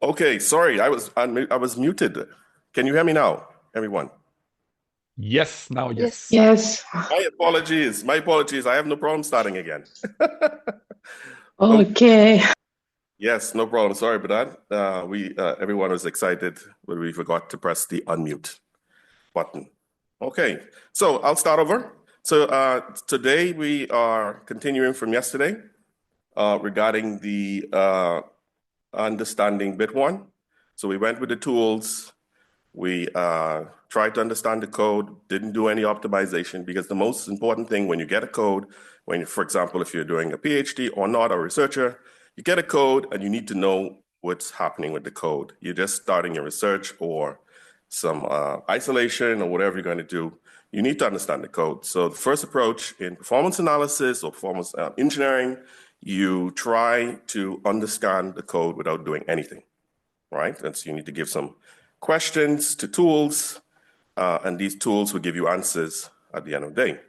Okay, sorry, I was muted. Can you hear me now, everyone? Yes, now Yes. yes. Yes. My apologies. My apologies. I have no problem starting again. Oh, Okay. yes, no problem. Sorry about that. Everyone was excited, but we forgot to press the unmute button. Okay, so I'll start over. So today we are continuing from yesterday regarding the understanding BIT1. So we went with the tools. We tried to understand the code, didn't do any optimization, because the most important thing when you get a code, for example, if you're doing a PhD or not, a researcher, you get a code and you need to know what's happening with the code. You're just starting your research or some isolation or whatever you're going to do. You need to understand the code. So the first approach in performance analysis or performance engineering, you try to understand the code without doing anything, right? And so you need to give some questions to tools, and these tools will give you answers at the end of the day.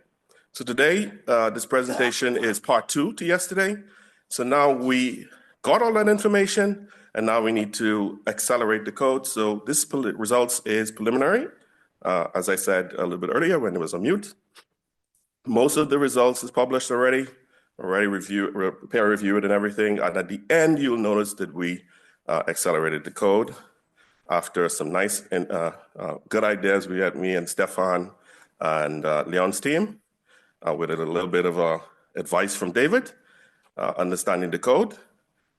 So today, this presentation is part 2 to yesterday. So now we got all that information, and now we need to accelerate the code. So this results is preliminary, as I said a little bit earlier when it was on mute. Most of the results is published already peer reviewed and everything. And at the end, you'll notice that we accelerated the code. After some nice and good ideas, we had me and Stefan and Leon's team with a little bit of advice from David, understanding the code,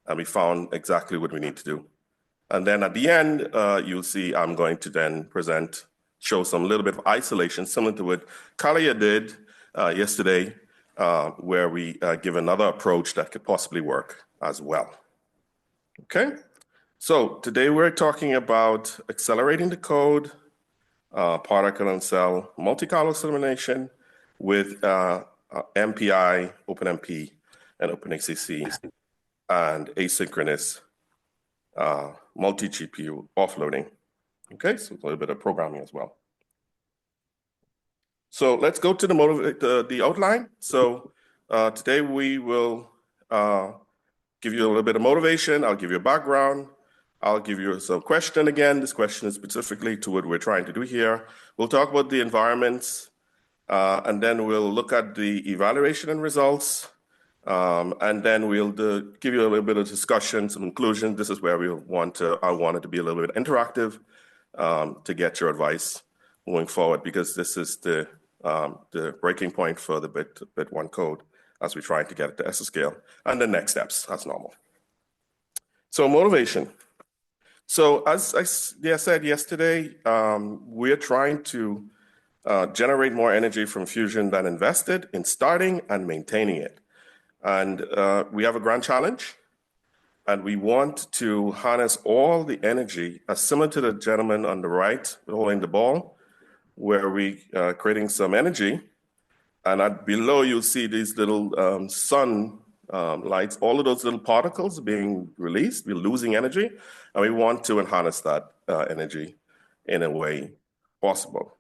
and we found exactly what we need to do. And then at the end, you'll see I'm going to then show some little bit of isolation, similar to what Kalia did yesterday, where we give another approach that could possibly work as well. Okay? So today we're talking about accelerating the code, particle and cell Monte Carlo simulation with MPI, OpenMP, and OpenExascale, and asynchronous multi-GPU offloading. Okay, so a little bit of programming as well. So let's go to the outline. So today we will give you a little bit of motivation. I'll give you a background. I'll give you some question again. This question is specifically to what we're trying to do here. We'll talk about the environments, and then we'll look at the evaluation and results, and then we'll give you a little bit of discussion, some inclusion. This is where I want it to be a little bit interactive to get your advice moving forward, because this is the breaking point for the BIT1 code as we try to get it to exascale, and the next steps as normal. So motivation. So as I said yesterday, we're trying to generate more energy from fusion than invested in starting and maintaining it. And we have a grand challenge, and we want to harness all the energy, similar to the gentleman on the right holding the ball, where we are creating some energy. And below you'll see these little sun lights, all of those little particles being released. We're losing energy, and we want to harness that energy in a way possible.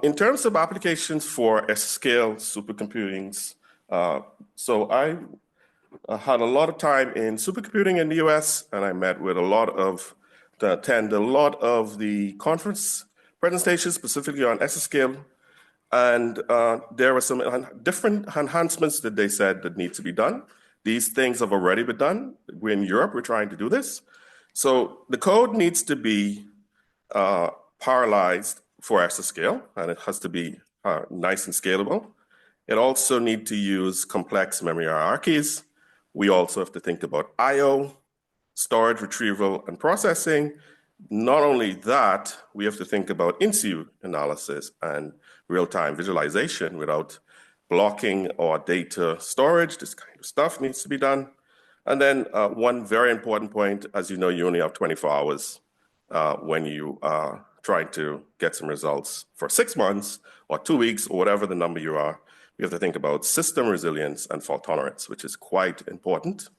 In terms of applications for exascale supercomputings, so I had a lot of time in supercomputing in the US, and I met with attend a lot of the conference presentations, specifically on exascale. And there were some different enhancements that they said that need to be done. These things have already been done. We're in Europe, we're trying to do this. So the code needs to be parallelized for exascale, and it has to be nice and scalable. It also needs to use complex memory hierarchies. We also have to think about I/O, storage, retrieval, and processing. Not only that, we have to think about in-situ analysis and real-time visualization without blocking or data storage. This kind of stuff needs to be done. And then one very important point, as you know, you only have 24 hours when you are trying to get some results for 6 months or 2 weeks or whatever the number you are. We have to think about system resilience and fault tolerance, which is quite important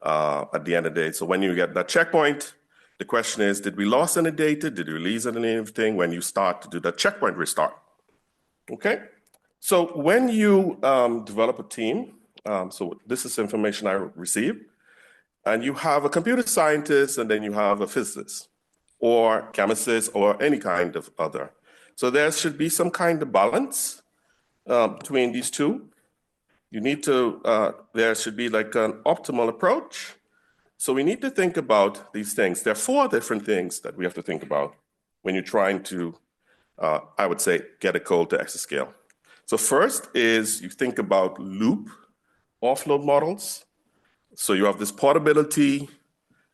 at the end of the day. So when you get that checkpoint, the question is, did we lose any data? Did we release anything when you start to do that checkpoint restart? Okay, so when you develop a team, so this is information I received, And you have a computer scientist, and then you have a physicist, or chemist, or any kind of other. So there should be some kind of balance between these two. You need to, there should be like an optimal approach. So we need to think about these things. There are 4 different things that we have to think about when you're trying to, I would say, get a code to exascale. So first is you think about loop offload models. So you have this portability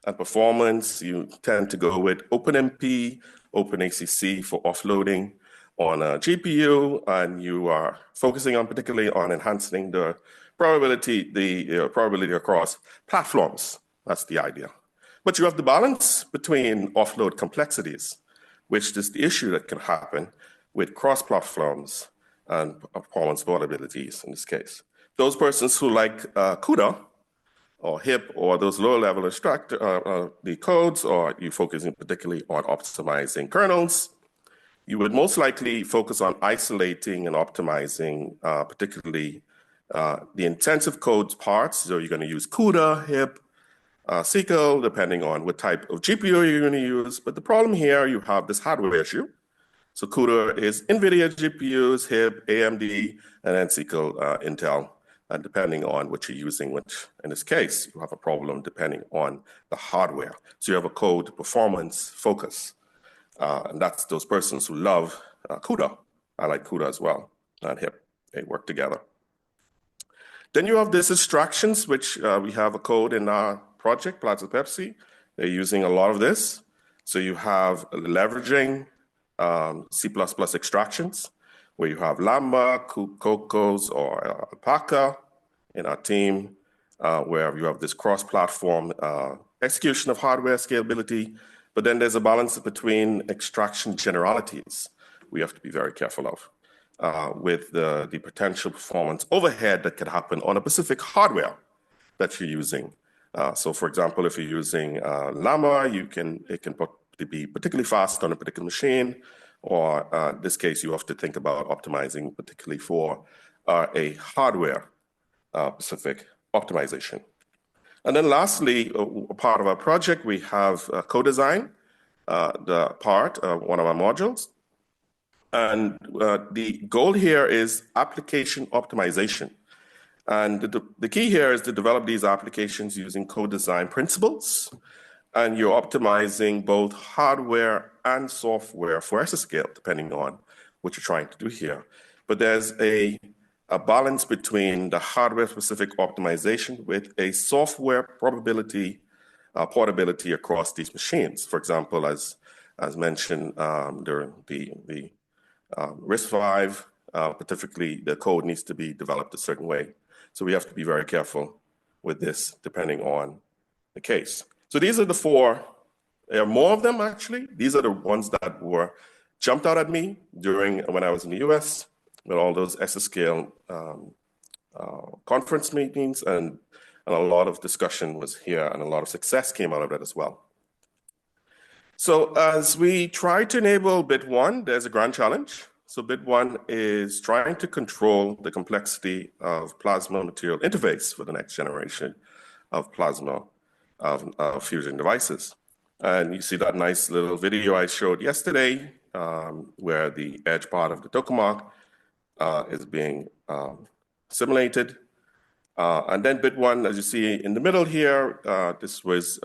and performance. You tend to go with OpenMP, OpenACC for offloading on a GPU, and you are focusing on particularly on enhancing the probability across platforms. That's the idea. But you have the balance between offload complexities, which is the issue that can happen with cross platforms and performance vulnerabilities in this case. Those persons who like CUDA or HIP or those lower level the codes, or you focusing particularly on optimizing kernels, you would most likely focus on isolating and optimizing particularly the intensive codes parts. So you're going to use CUDA, HIP, SQL, depending on what type of GPU you're going to use. But the problem here, you have this hardware issue. So CUDA is NVIDIA GPUs, HIP, AMD, and then SQL, Intel, depending on what you're using, which in this case, you have a problem depending on the hardware. So you have a code performance focus. And that's those persons who love CUDA. I like CUDA as well, and HIP. They work together. Then you have these abstractions, which we have a code in our project, Plasma-PEPSC. They're using a lot of this. So you have leveraging C++ extractions, where you have Lambda, Cocos, or Alpaca in our team, where you have this cross-platform execution of hardware scalability. But then there's a balance between extraction generalities we have to be very careful of with the potential performance overhead that can happen on a specific hardware that you're using. So for example, if you're using Llama, it can be particularly fast on a particular machine, or in this case, you have to think about optimizing particularly for a hardware specific optimization. And then lastly, a part of our project, we have co-design, the part, one of our modules. And the goal here is application optimization. And the key here is to develop these applications using co-design principles. And you're optimizing both hardware and software for exascale, depending on what you're trying to do here. But there's a balance between the hardware-specific optimization with a software probability portability across these machines. For example, as mentioned during the RISC-V, particularly the code needs to be developed a certain way. So we have to be very careful with this, depending on the case. So these are the 4. There are more of them, actually. These are the ones that were jumped out at me when I was in the US, with all those exascale conference meetings, and a lot of discussion was here, and a lot of success came out of that as well. So as we try to enable BIT1, there's a grand challenge. So BIT1 is trying to control the complexity of plasma material interface for the next generation of plasma fusion devices. And you see that nice little video I showed yesterday, where the edge part of the tokamak is being simulated. And then BIT1, as you see in the middle here, this was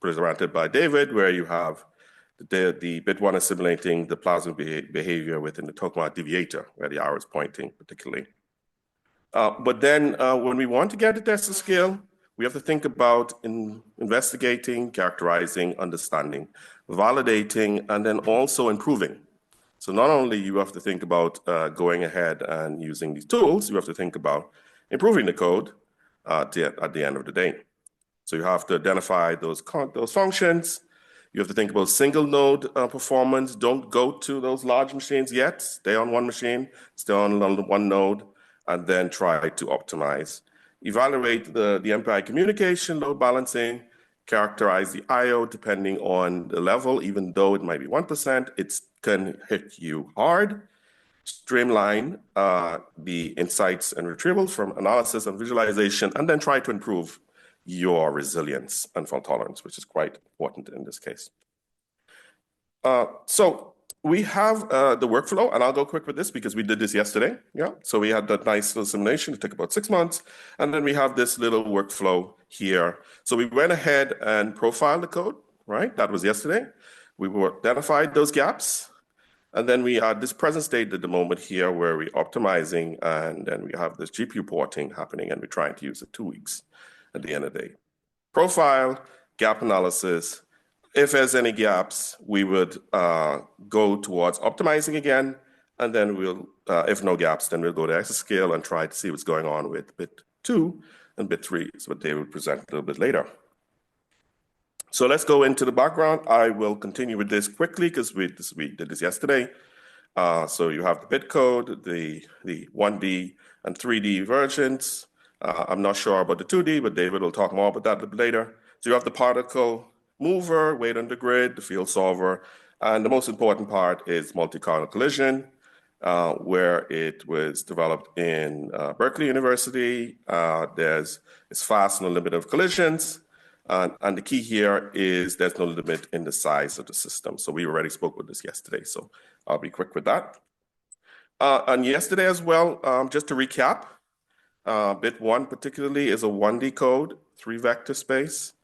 presented by David, where you have the BIT1 is simulating the plasma behavior within the tokamak deviator, where the arrow is pointing particularly. But then when we want to get to exascale, we have to think about investigating, characterizing, understanding, validating, and then also improving. So not only you have to think about going ahead and using these tools, you have to think about improving the code at the end of the day. So you have to identify those functions. You have to think about single node performance. Don't go to those large machines yet. Stay on one machine, stay on one node, and then try to optimize. Evaluate the MPI communication, load balancing, characterize the I/O depending on the level. Even though it might be 1%, it can hit you hard. Streamline the insights and retrieval from analysis and visualization, and then try to improve your resilience and fault tolerance, which is quite important in this case. So we have the workflow, and I'll go quick with this because we did this yesterday. Yeah, so we had that nice little simulation. It took about 6 months, and then we have this little workflow here. So we went ahead and profiled the code, right? That was yesterday. We identified those gaps, and then we had this present state at the moment here where we're optimizing, and then we have this GPU porting happening, and we're trying to use it 2 weeks at the end of the day. Profile, gap analysis. If there's any gaps, we would go towards optimizing again, and then we'll, if no gaps, then we'll go to exascale and try to see what's going on with bit 2 and bit 3, is what they will present a little bit later. So let's go into the background. I will continue with this quickly because we did this yesterday. So you have the bit code, the 1D and 3D versions. I'm not sure about the 2D, but David will talk more about that a bit later. So you have the particle mover, weight on the grid, the field solver, and the most important part is Monte Carlo collision, where it was developed in Berkeley University. It's fast, no limit of collisions. And the key here is there's no limit in the size of the system. So we already spoke with this yesterday, so I'll be quick with that. And yesterday as well, just to recap, bit 1 particularly is a 1D code, 3 vector space.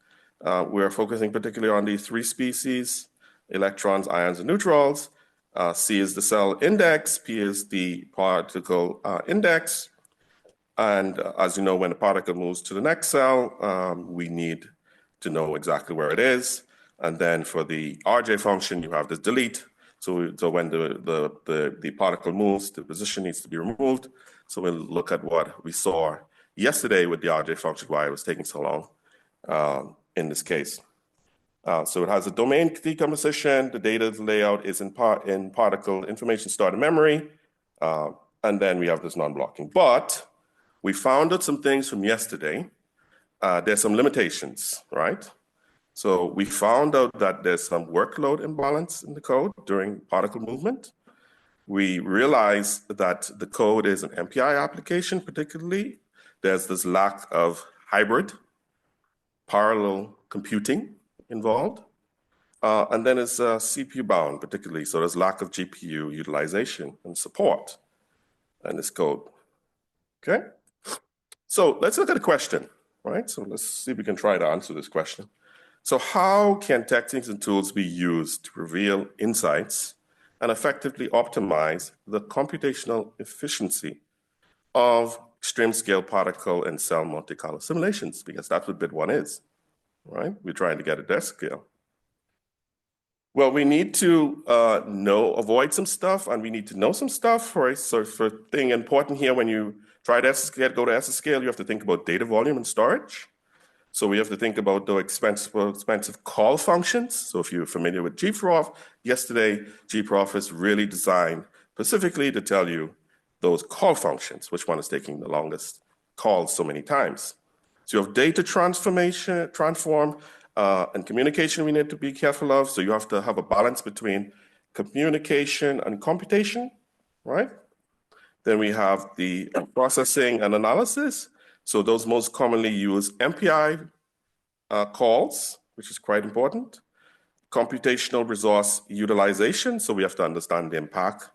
We're focusing particularly on these 3 species, electrons, ions, and neutrals. C is the cell index, P is the particle index. And as you know, when the particle moves to the next cell, we need to know exactly where it is. And then for the RJ function, you have this delete. So when the particle moves, the position needs to be removed. So we'll look at what we saw yesterday with the RJ function, why it was taking so long in this case. So it has a domain decomposition. The data layout is in particle information stored in memory. And then we have this non-blocking. But we found out some things from yesterday. There's some limitations, right? So we found out that there's some workload imbalance in the code during particle movement. We realized that the code is an MPI application, particularly. There's this lack of hybrid parallel computing involved. And then it's CPU bound, particularly. So there's lack of GPU utilization and support in this code. Okay? So let's look at a question, right? So let's see if we can try to answer this question. So how can techniques and tools be used to reveal insights and effectively optimize the computational efficiency of extreme scale particle and cell Monte Carlo simulations? Because that's what bit 1 is, right? We're trying to get a desk scale. Well, we need to avoid some stuff, and we need to know some stuff, right? So for thing important here, when you try to go to exascale, you have to think about data volume and storage. So we have to think about the expensive call functions. So if you're familiar with gprof, yesterday, gprof is really designed specifically to tell you those call functions, which one is taking the longest calls so many times. So you have data transform, and communication we need to be careful of. So you have to have a balance between communication and computation, right? Then we have the processing and analysis. So those most commonly use MPI calls, which is quite important. Computational resource utilization. So we have to understand the impact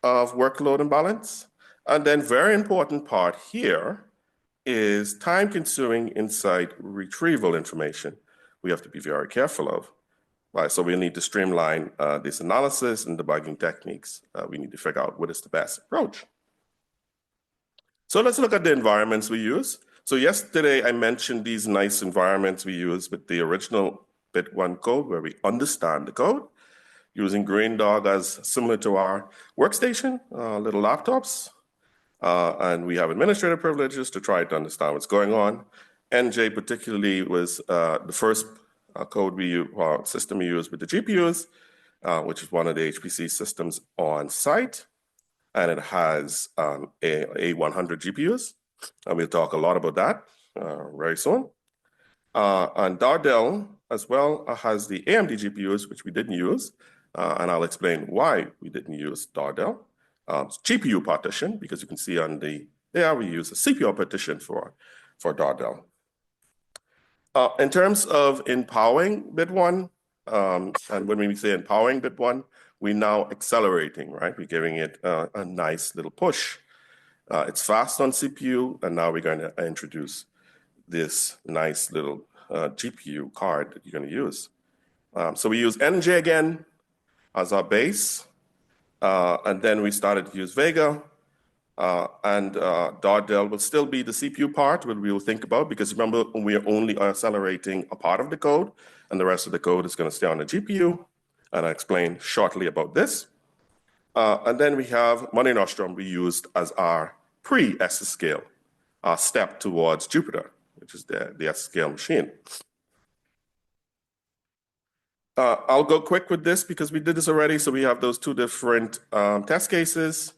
of workload imbalance. And then very important part here is time-consuming insight retrieval information we have to be very careful of. Right, so we need to streamline this analysis and debugging techniques. We need to figure out what is the best approach. So let's look at the environments we use. So yesterday I mentioned these nice environments we use with the original bit 1 code where we understand the code using Green Dog as similar to our workstation, little laptops. And we have administrative privileges to try to understand what's going on. NJ particularly was the first system we use with the GPUs, which is one of the HPC systems on site. And it has A100 GPUs. And we'll talk a lot about that very soon. And Dardel as well has the AMD GPUs, which we didn't use. And I'll explain why we didn't use Dardel. GPU partition, because you can see on we use a CPU partition for Dardel. In terms of empowering BIT1, and when we say empowering BIT1, we're now accelerating, right? We're giving it a nice little push. It's fast on CPU, and now we're going to introduce this nice little GPU card that you're going to use. So we use NJ again as our base, and then we started to use Vega, and Dardel will still be the CPU part that we will think about, because remember, we are only accelerating a part of the code, and the rest of the code is going to stay on the GPU, and I'll explain shortly about this. And then we have Monte Nostrum we used as our pre-exascale step towards Jupiter, which is the exascale machine. I'll go quick with this because we did this already. So we have those two different test cases,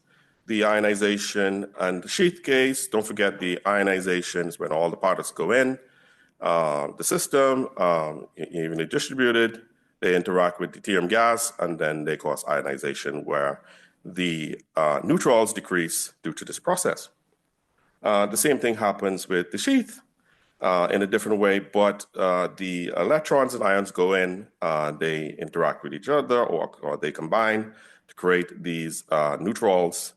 the ionization and the sheath case. Don't forget the ionization is when all the particles go in the system, evenly distributed. They interact with deuterium gas, and then they cause ionization where the neutrals decrease due to this process. The same thing happens with the sheath. In a different way, but the electrons and ions go in, they interact with each other, or they combine to create these neutrals,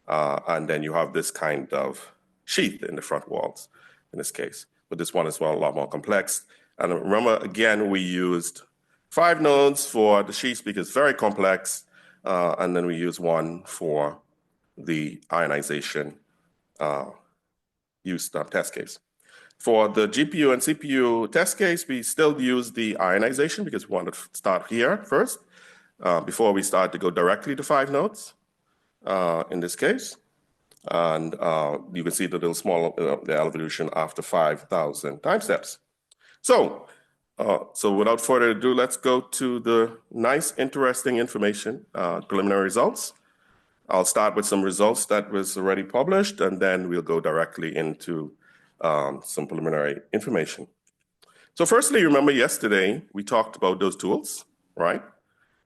and then you have this kind of sheath in the front walls in this case. But this one is a lot more complex. And remember, again, we used 5 nodes for the sheath because it's very complex, and then we use 1 for the ionization use test case. For the GPU and CPU test case, we still use the ionization because we want to start here first before we start to go directly to 5 nodes in this case. And you can see the little small the evolution after 5,000 time steps. So without further ado, let's go to the nice, interesting information, preliminary results. I'll start with some results that was already published, and then we'll go directly into some preliminary information. So firstly, remember yesterday, we talked about those tools, right?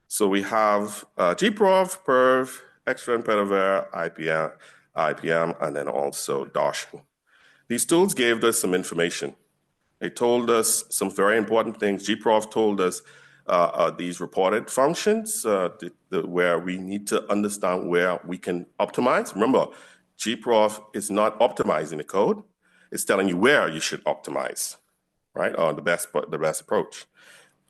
So we have gprof, perv, extra imperaver, IPM, and then also Darshan. These tools gave us some information. They told us some very important things. gprof told us these reported functions where we need to understand where we can optimize. Remember, gprof is not optimizing the code. It's telling you where you should optimize, right? Or the best approach.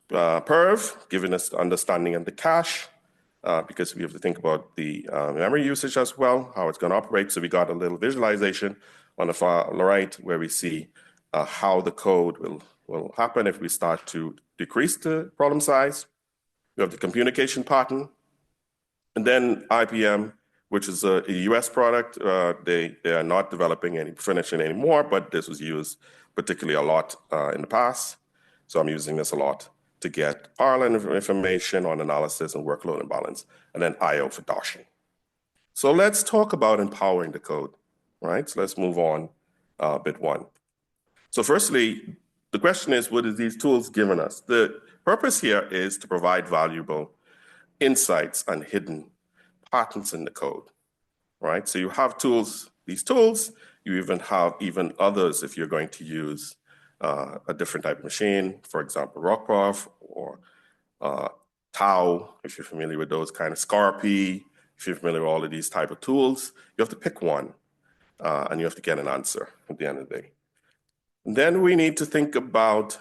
Perv, giving us the understanding of the cache, because we have to think about the memory usage as well, how it's going to operate. So we got a little visualization on the far right where we see how the code will happen if we start to decrease the problem size. We have the communication pattern, and then IPM, which is a US product. They are not developing any finishing anymore, but this was used particularly a lot in the past. So I'm using this a lot to get RLN information on analysis and workload imbalance, and then IO for Darshan. So let's talk about empowering the code, right? So let's move on, bit 1. So firstly, the question is, what are these tools giving us? The purpose here is to provide valuable insights and hidden patterns in the code, right? So you have tools, these tools, you even have others if you're going to use a different type of machine, for example, Rockprof or Tau, if you're familiar with those kind of Scarpy, if you're familiar with all of these type of tools, you have to pick one and you have to get an answer at the end of the day. And then we need to think about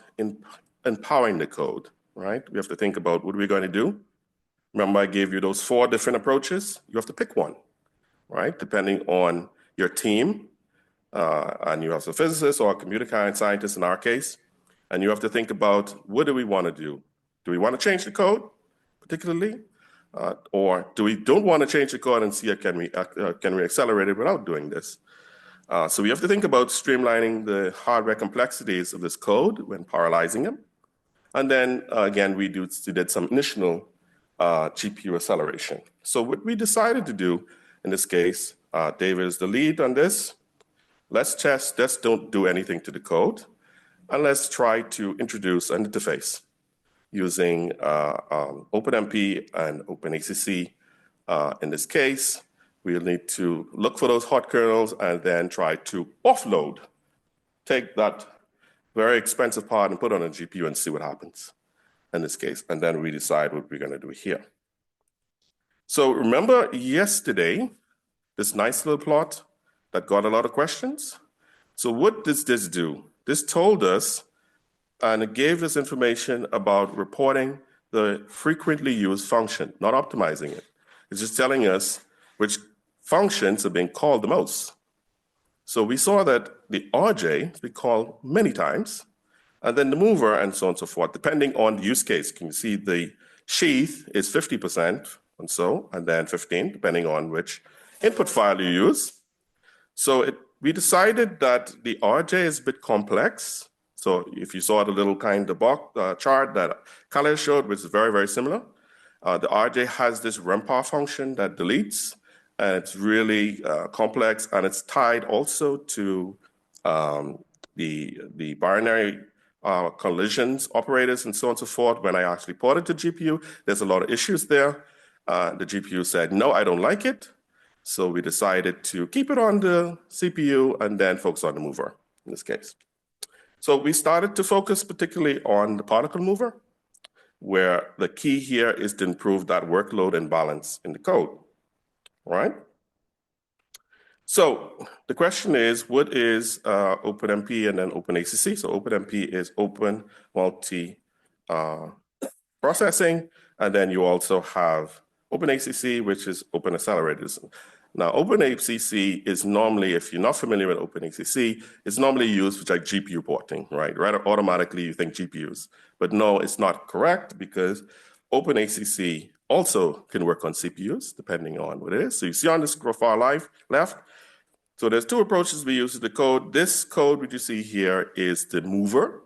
empowering the code, right? We have to think about what we're going to do. Remember, I gave you those 4 different approaches. You have to pick one, right? Depending on your team, and you have a physicist or a computer scientist in our case, and you have to think about what do we want to do? Do we want to change the code, particularly, or do we don't want to change the code and see can we accelerate it without doing this? So we have to think about streamlining the hardware complexities of this code when parallelizing them, and then again we did some initial GPU acceleration. So what we decided to do in this case, David is the lead on this. Let's don't do anything to the code, and let's try to introduce an interface using OpenMP and OpenACC. In this case, we'll need to look for those hot kernels and then try to offload, take that very expensive part and put it on a GPU and see what happens in this case. And then we decide what we're going to do here. So remember yesterday, this nice little plot that got a lot of questions? So what does this do? This told us, and it gave us information about reporting the frequently used function, not optimizing it. It's just telling us which functions are being called the most. So we saw that the RJ is being called many times, and then the mover and so on and so forth, depending on the use case. You can see the sheath is 50% and then 15, depending on which input file you use. So we decided that the RJ is a bit complex. So if you saw the little kind of box chart that Khaled showed, which is very, very similar, the RJ has this rempar function that deletes, and it's really complex, and it's tied also to the binary collisions operators and so on and so forth. When I actually ported to GPU, there's a lot of issues there. The GPU said, no, I don't like it. So we decided to keep it on the CPU and then focus on the mover in this case. So we started to focus particularly on the particle mover, where the key here is to improve that workload and balance in the code, all right? So the question is, what is OpenMP and then OpenACC? So OpenMP is open multi processing, and then you also have OpenACC, which is open accelerators. Now, OpenACC is normally, if you're not familiar with OpenACC, it's normally used for like GPU porting, right? Right? Automatically, you think GPUs. But no, it's not correct, because OpenACC also can work on CPUs, depending on what it is. So you see on this far left, so there's two approaches we use to the code. This code, which you see here, is the mover,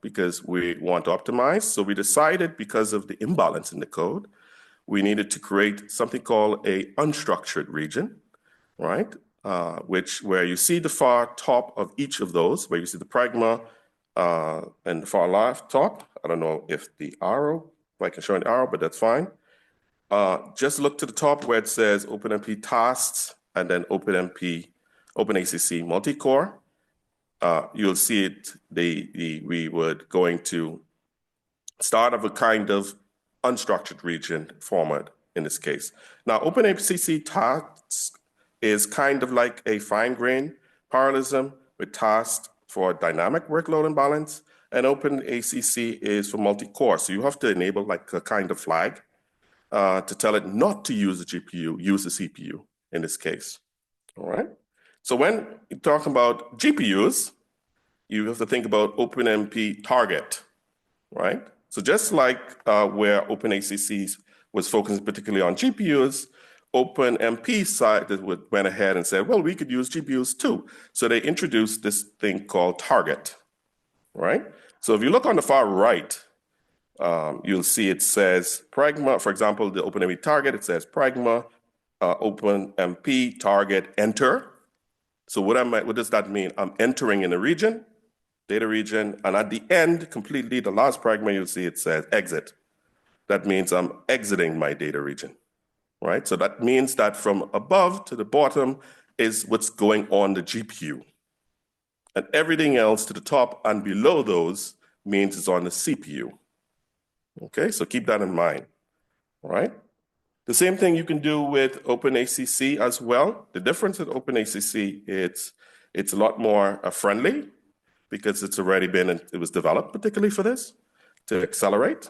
because we want to optimize. So we decided, because of the imbalance in the code, we needed to create something called a unstructured region, right? Where you see the far top of each of those, where you see the pragma and the far left top. I don't know if I can show an arrow, but that's fine. Just look to the top where it says OpenMP tasks and then OpenACC multi-core. You'll see it, we would going to start of a kind of unstructured region format in this case. Now, OpenACC tasks is kind of like a fine-grained parallelism with tasks for dynamic workload and balance, and OpenACC is for multi-core. So you have to enable like a kind of flag to tell it not to use the GPU, use the CPU in this case, all right? So when you talk about GPUs, you have to think about OpenMP target, right? So just like where OpenACC was focusing particularly on GPUs, OpenMP side went ahead and said, well, we could use GPUs too. So they introduced this thing called target, right? So if you look on the far right, you'll see it says pragma, for example, the OpenMP target, it says pragma, OpenMP target enter. So what does that mean? I'm entering in a region, data region, and at the end, completely, the last pragma, you'll see it says exit. That means I'm exiting my data region, right? So that means that from above to the bottom is what's going on the GPU. And everything else to the top and below those means it's on the CPU. Okay, so keep that in mind, all right? The same thing you can do with OpenACC as well. The difference with OpenACC, it's a lot more friendly, because it's already it was developed particularly for this, to accelerate.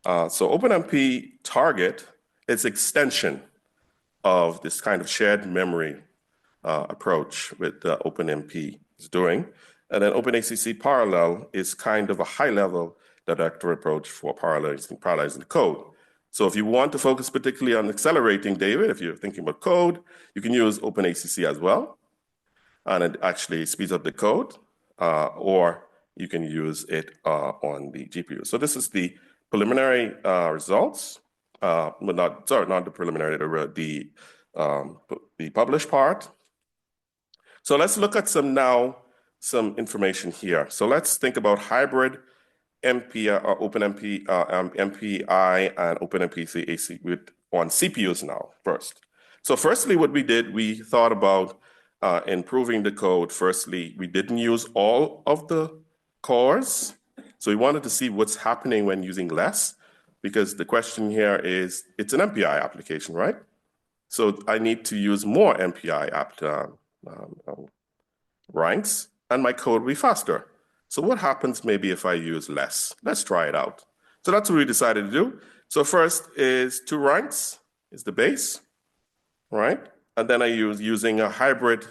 So OpenMP target is extension of this kind of shared memory approach with OpenMP is doing. And then OpenACC parallel is kind of a high-level director approach for parallelizing the code. So if you want to focus particularly on accelerating data, if you're thinking about code, you can use OpenACC as well, and it actually speeds up the code. Or you can use it on the GPU. So this is the preliminary results. Not the preliminary, the published part. So let's look at some information here. So let's think about hybrid OpenMP, MPI, and OpenMP on CPUs now first. So firstly, what we did, we thought about improving the code. Firstly, we didn't use all of the cores. So we wanted to see what's happening when using less, because the question here is, it's an MPI application, right? So I need to use more MPI ranks, and my code will be faster. So what happens maybe if I use less? Let's try it out. So that's what we decided to do. So first is 2 ranks is the base, right? And then I using a hybrid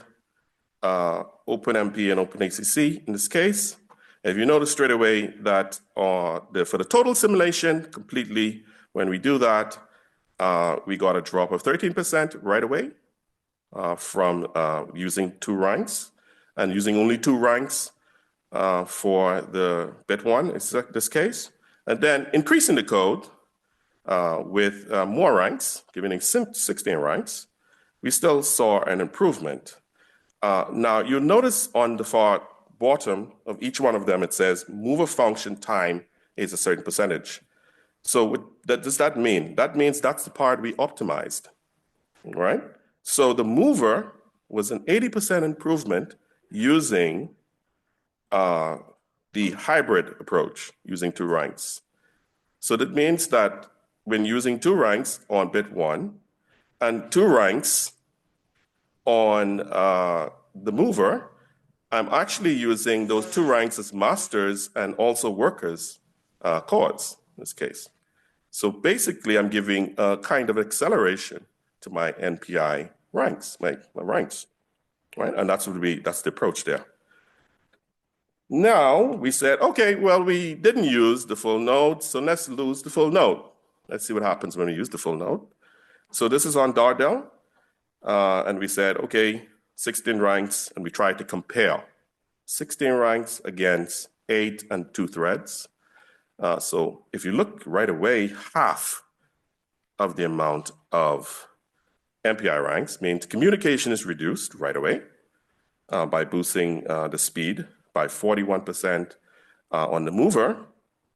OpenMP and OpenACC in this case. If you notice straight away that for the total simulation completely, when we do that, we got a drop of 13% right away from using 2 ranks, and using only 2 ranks for the BIT1 in this case, and then increasing the code with more ranks, giving it 16 ranks, we still saw an improvement. Now you'll notice on the far bottom of each one of them, it says mover function time is a certain percentage. So what does that mean? That means that's the part we optimized, right? So the mover was an 80% improvement using the hybrid approach, using 2 ranks. So that means that when using 2 ranks on BIT1 and 2 ranks on the mover, I'm actually using those 2 ranks as masters and also workers cores in this case. So basically, I'm giving a kind of acceleration to my NPI ranks, my ranks, right? And that's the approach there. Now we said, okay, well, we didn't use the full node, so let's use the full node. Let's see what happens when we use the full node. So this is on Dardel, and we said, okay, 16 ranks, and we tried to compare 16 ranks against 8 and 2 threads. So if you look right away, half of the amount of MPI ranks means communication is reduced right away by boosting the speed by 41% on the mover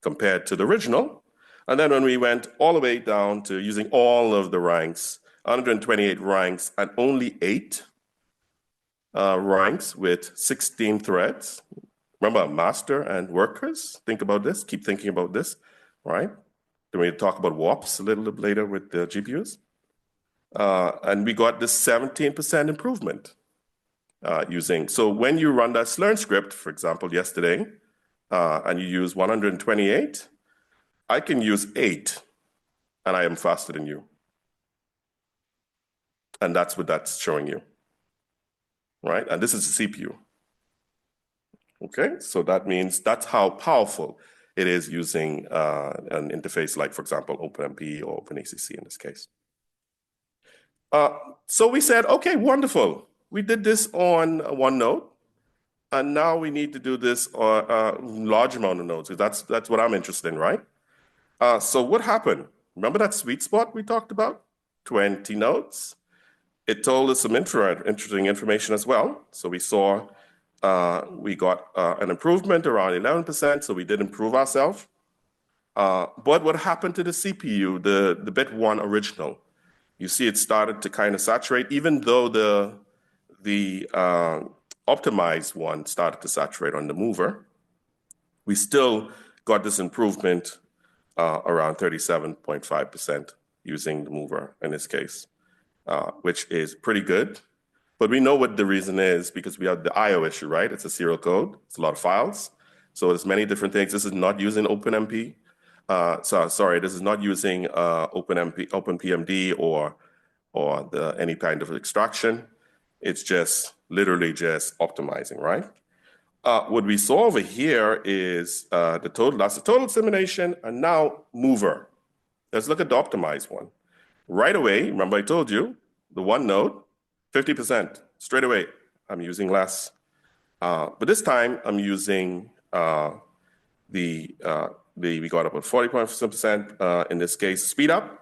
compared to the original. And then when we went all the way down to using all of the ranks, 128 ranks and only 8 ranks with 16 threads. Remember, master and workers, think about this, keep thinking about this, right? Then we talk about warps a little bit later with the GPUs. And we got this 17% improvement using. So when you run that Slurm script, for example, yesterday, and you use 128, I can use 8, and I am faster than you. And that's what that's showing you, right? And this is the CPU. Okay, so that means that's how powerful it is using an interface like, for example, OpenMP or OpenACC in this case. So we said, okay, wonderful. We did this on 1 node, and now we need to do this on a large amount of nodes. That's what I'm interested in, right? So what happened? Remember that sweet spot we talked about? 20 nodes. It told us some interesting information as well. So we saw we got an improvement around 11%, so we did improve ourselves. But what happened to the CPU, the BIT1 original? You see it started to kind of saturate, even though the optimized one started to saturate on the mover. We still got this improvement around 37.5% using the mover in this case, which is pretty good. But we know what the reason is, because we have the I/O issue, right? It's a serial code. It's a lot of files. So there's many different things. This is not using OpenMP. This is not using OpenPMD or any kind of extraction. It's just literally just optimizing, right? What we saw over here is that's the total simulation, and now mover. Let's look at the optimized one. Right away, remember I told you, the 1 node, 50%, straight away, I'm using less. But this time I'm using we got up at 40% in this case, speed up.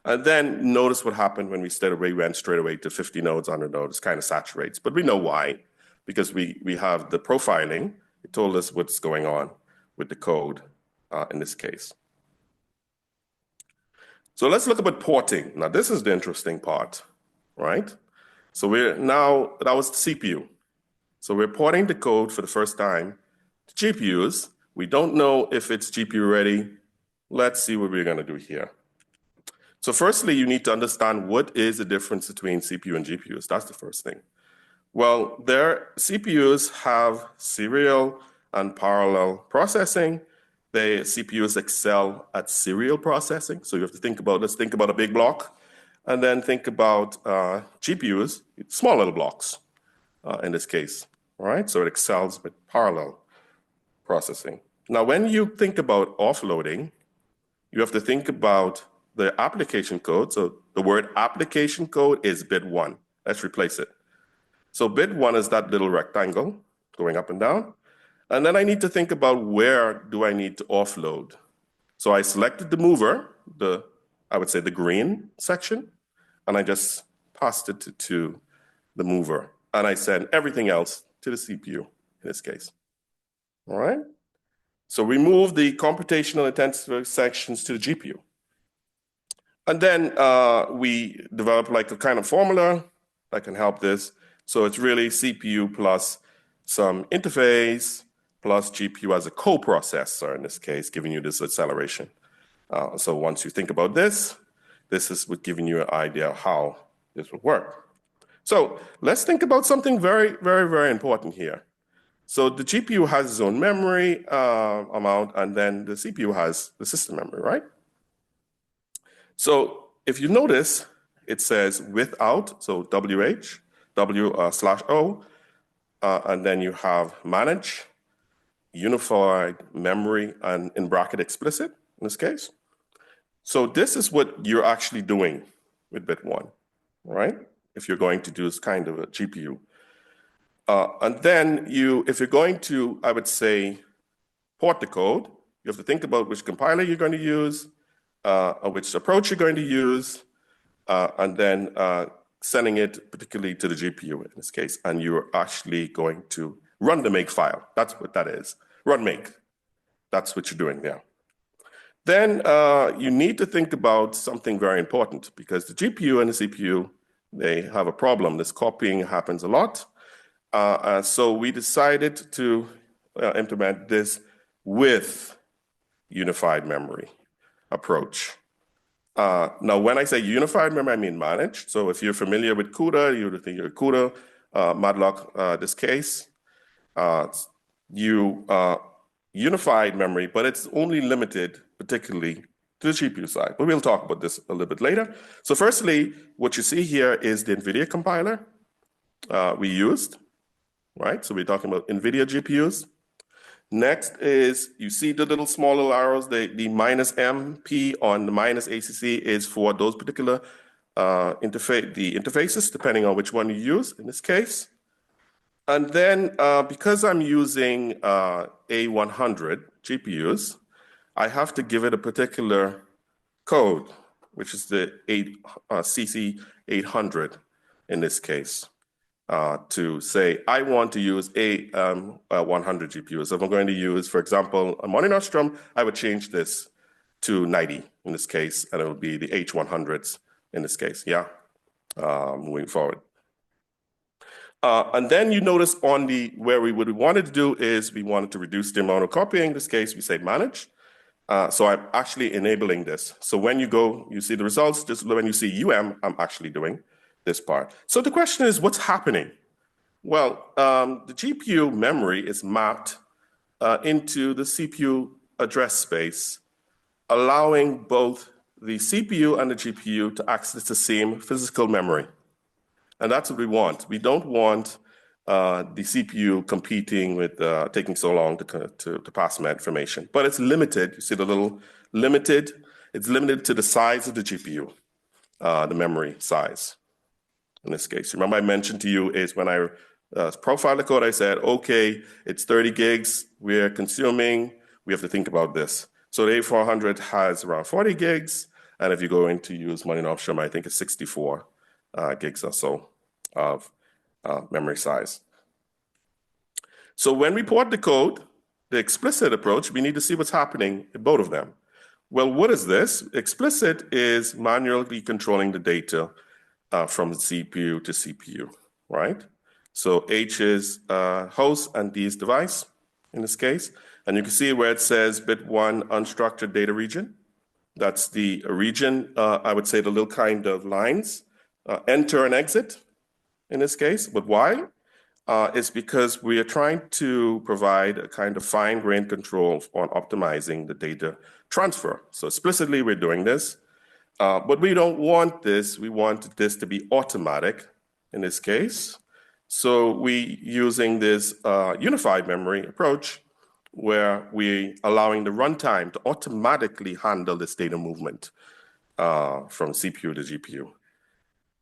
And then notice what happened when we went straight away to 50 nodes, 100 nodes, kind of saturates. But we know why, because we have the profiling. It told us what's going on with the code in this case. So let's look about porting. Now this is the interesting part, right? So that was the CPU. So we're porting the code for the first time GPUs. We don't know if it's GPU ready. Let's see what we're going to do here. So firstly, you need to understand what is the difference between CPU and GPUs. That's the first thing. Well, their CPUs have serial and parallel processing. The CPUs excel at serial processing. So you have to think about, let's think about a big block, and then think about GPUs, small little blocks in this case, all right? So it excels with parallel processing. Now, when you think about offloading, you have to think about the application code. So the word application code is BIT1. Let's replace it. So BIT1 is that little rectangle going up and down. And then I need to think about where do I need to offload. So I selected the mover, I would say the green section, and I just passed it to the mover. And I send everything else to the CPU in this case. All right? So we move the computational intensive sections to the GPU. And then we develop like a kind of formula that can help this. So it's really CPU plus some interface plus GPU as a co-processor in this case, giving you this acceleration. So once you think about this, this is what giving you an idea of how this would work. So let's think about something very, very, very important here. So the GPU has its own memory amount, and then the CPU has the system memory, right? So if you notice, it says without, so WH, W/O, and then you have manage, unified memory, and in bracket explicit in this case. So this is what you're actually doing with BIT1, right? If you're going to do this kind of a GPU. And then if you're going to, I would say, port the code, you have to think about which compiler you're going to use, or which approach you're going to use, and then sending it particularly to the GPU in this case. And you're actually going to run the make file. That's what that is. Run make. That's what you're doing there. Then you need to think about something very important, because the GPU and the CPU, they have a problem. This copying happens a lot. So we decided to implement this with unified memory approach. Now, when I say unified memory, I mean managed. So if you're familiar with CUDA, you would think you're CUDA, Madlock, this case, unified memory, but it's only limited particularly to the GPU side. But we'll talk about this a little bit later. So firstly, what you see here is the NVIDIA compiler we used, right? So we're talking about NVIDIA GPUs. Next is, you see the little small little arrows, the -MP on the -ACC is for those particular interfaces, depending on which one you use in this case. And then because I'm using A100 GPUs, I have to give it a particular code, which is the CC800 in this case. To say, I want to use A100 GPUs. So if I'm going to use, for example, a Monte Carlo, I would change this to 90 in this case, and it will be the H100s in this case, yeah, moving forward. And then you notice on where what we wanted to do is we wanted to reduce the amount of copying. In this case, we say manage. So I'm actually enabling this. So when you go, you see the results, just when you see I'm actually doing this part. So the question is, what's happening? Well, the GPU memory is mapped into the CPU address space, allowing both the CPU and the GPU to access the same physical memory. And that's what we want. We don't want the CPU competing with taking so long to pass my information. But it's limited. You see the little limited? It's limited to the size of the GPU, the memory size. In this case, remember I mentioned to you is when I profiled the code, I said, okay, it's 30 gigs we're consuming. We have to think about this. So the A400 has around 40 gigs. And if you go into use Monte Carlo, I think it's 64 gigs or so of memory size. So when we port the code, the explicit approach, we need to see what's happening in both of them. Well, what is this? Explicit is manually controlling the data from CPU to CPU, right? So H is host and D is device. in this case. And you can see where it says BIT1 unstructured data region. That's the region, I would say the little kind of lines, enter and exit in this case. But why? It's because we are trying to provide a kind of fine-grained control on optimizing the data transfer. So explicitly, we're doing this. But we don't want this. We want this to be automatic in this case. So we using this unified memory approach where we allowing the runtime to automatically handle this data movement from CPU to GPU.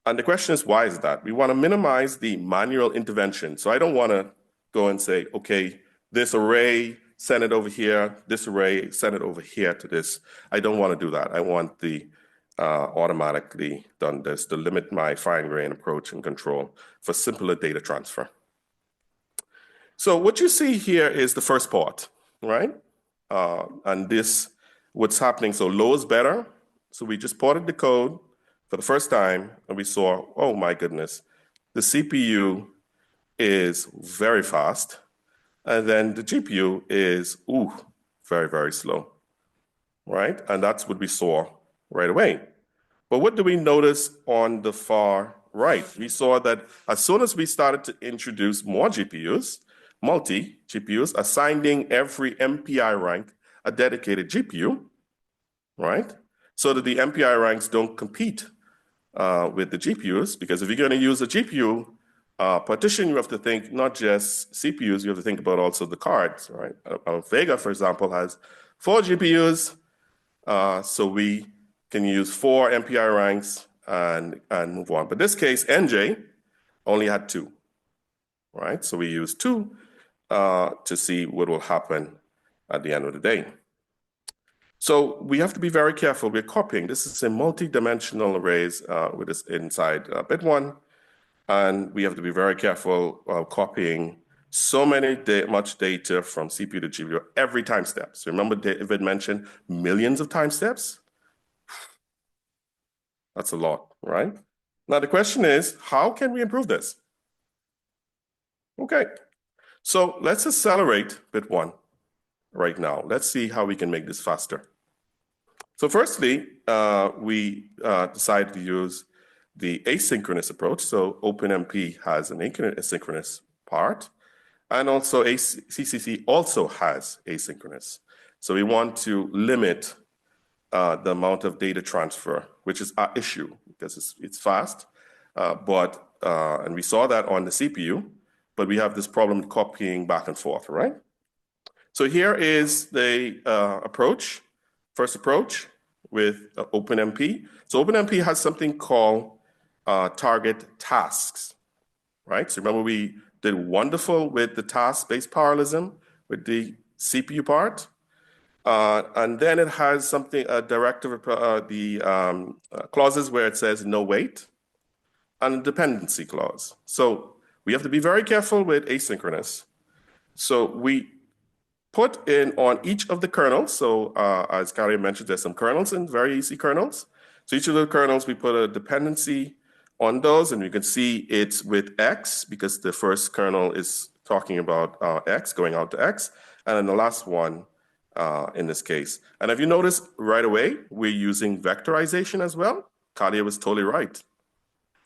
And the question is, why is that? We want to minimize the manual intervention. So I don't want to go and say, okay, this array, send it over here, this array, send it over here to this. I don't want to do that. I want the automatically done this to limit my fine-grained approach and control for simpler data transfer. So what you see here is the first part, right? And this, what's happening, so low is better. So we just ported the code for the first time, and we saw, oh my goodness, the CPU is very fast, and then the GPU is, very, very slow, right? And that's what we saw right away. But what do we notice on the far right? We saw that as soon as we started to introduce more GPUs, multi-GPUs, assigning every MPI rank a dedicated GPU, right? So that the MPI ranks don't compete with the GPUs, because if you're going to use a GPU partition, you have to think not just CPUs, you have to think about also the cards, right? Vega, for example, has 4 GPUs, so we can use 4 MPI ranks and move on. But this case, NJ only had 2, right? So we use 2 to see what will happen at the end of the day. So we have to be very careful. We're copying. This is a multi-dimensional arrays with this inside BIT1, and we have to be very careful copying so much data from CPU to GPU every time step. So remember David mentioned millions of time steps? That's a lot, right? Now the question is, how can we improve this? Okay, so let's accelerate BIT1 right now. Let's see how we can make this faster. So firstly, we decided to use the asynchronous approach. So OpenMP has an asynchronous part, and also CCC also has asynchronous. So we want to limit the amount of data transfer, which is our issue because it's fast, and we saw that on the CPU, but we have this problem copying back and forth, right? So here is the approach. First approach with OpenMP. So OpenMP has something called target tasks, right? So remember we did wonderful with the task-based parallelism with the CPU part. And then it has something, a directive, clauses where it says no wait, and a dependency clause. So we have to be very careful with asynchronous. So we put in on each of the kernels. So as Kari mentioned, there's some kernels and very easy kernels. So each of the kernels, we put a dependency on those, and you can see it's with X because the first kernel is talking about X, going out to X, and then the last one in this case. And if you notice right away, we're using vectorization as well. Kalia was totally right.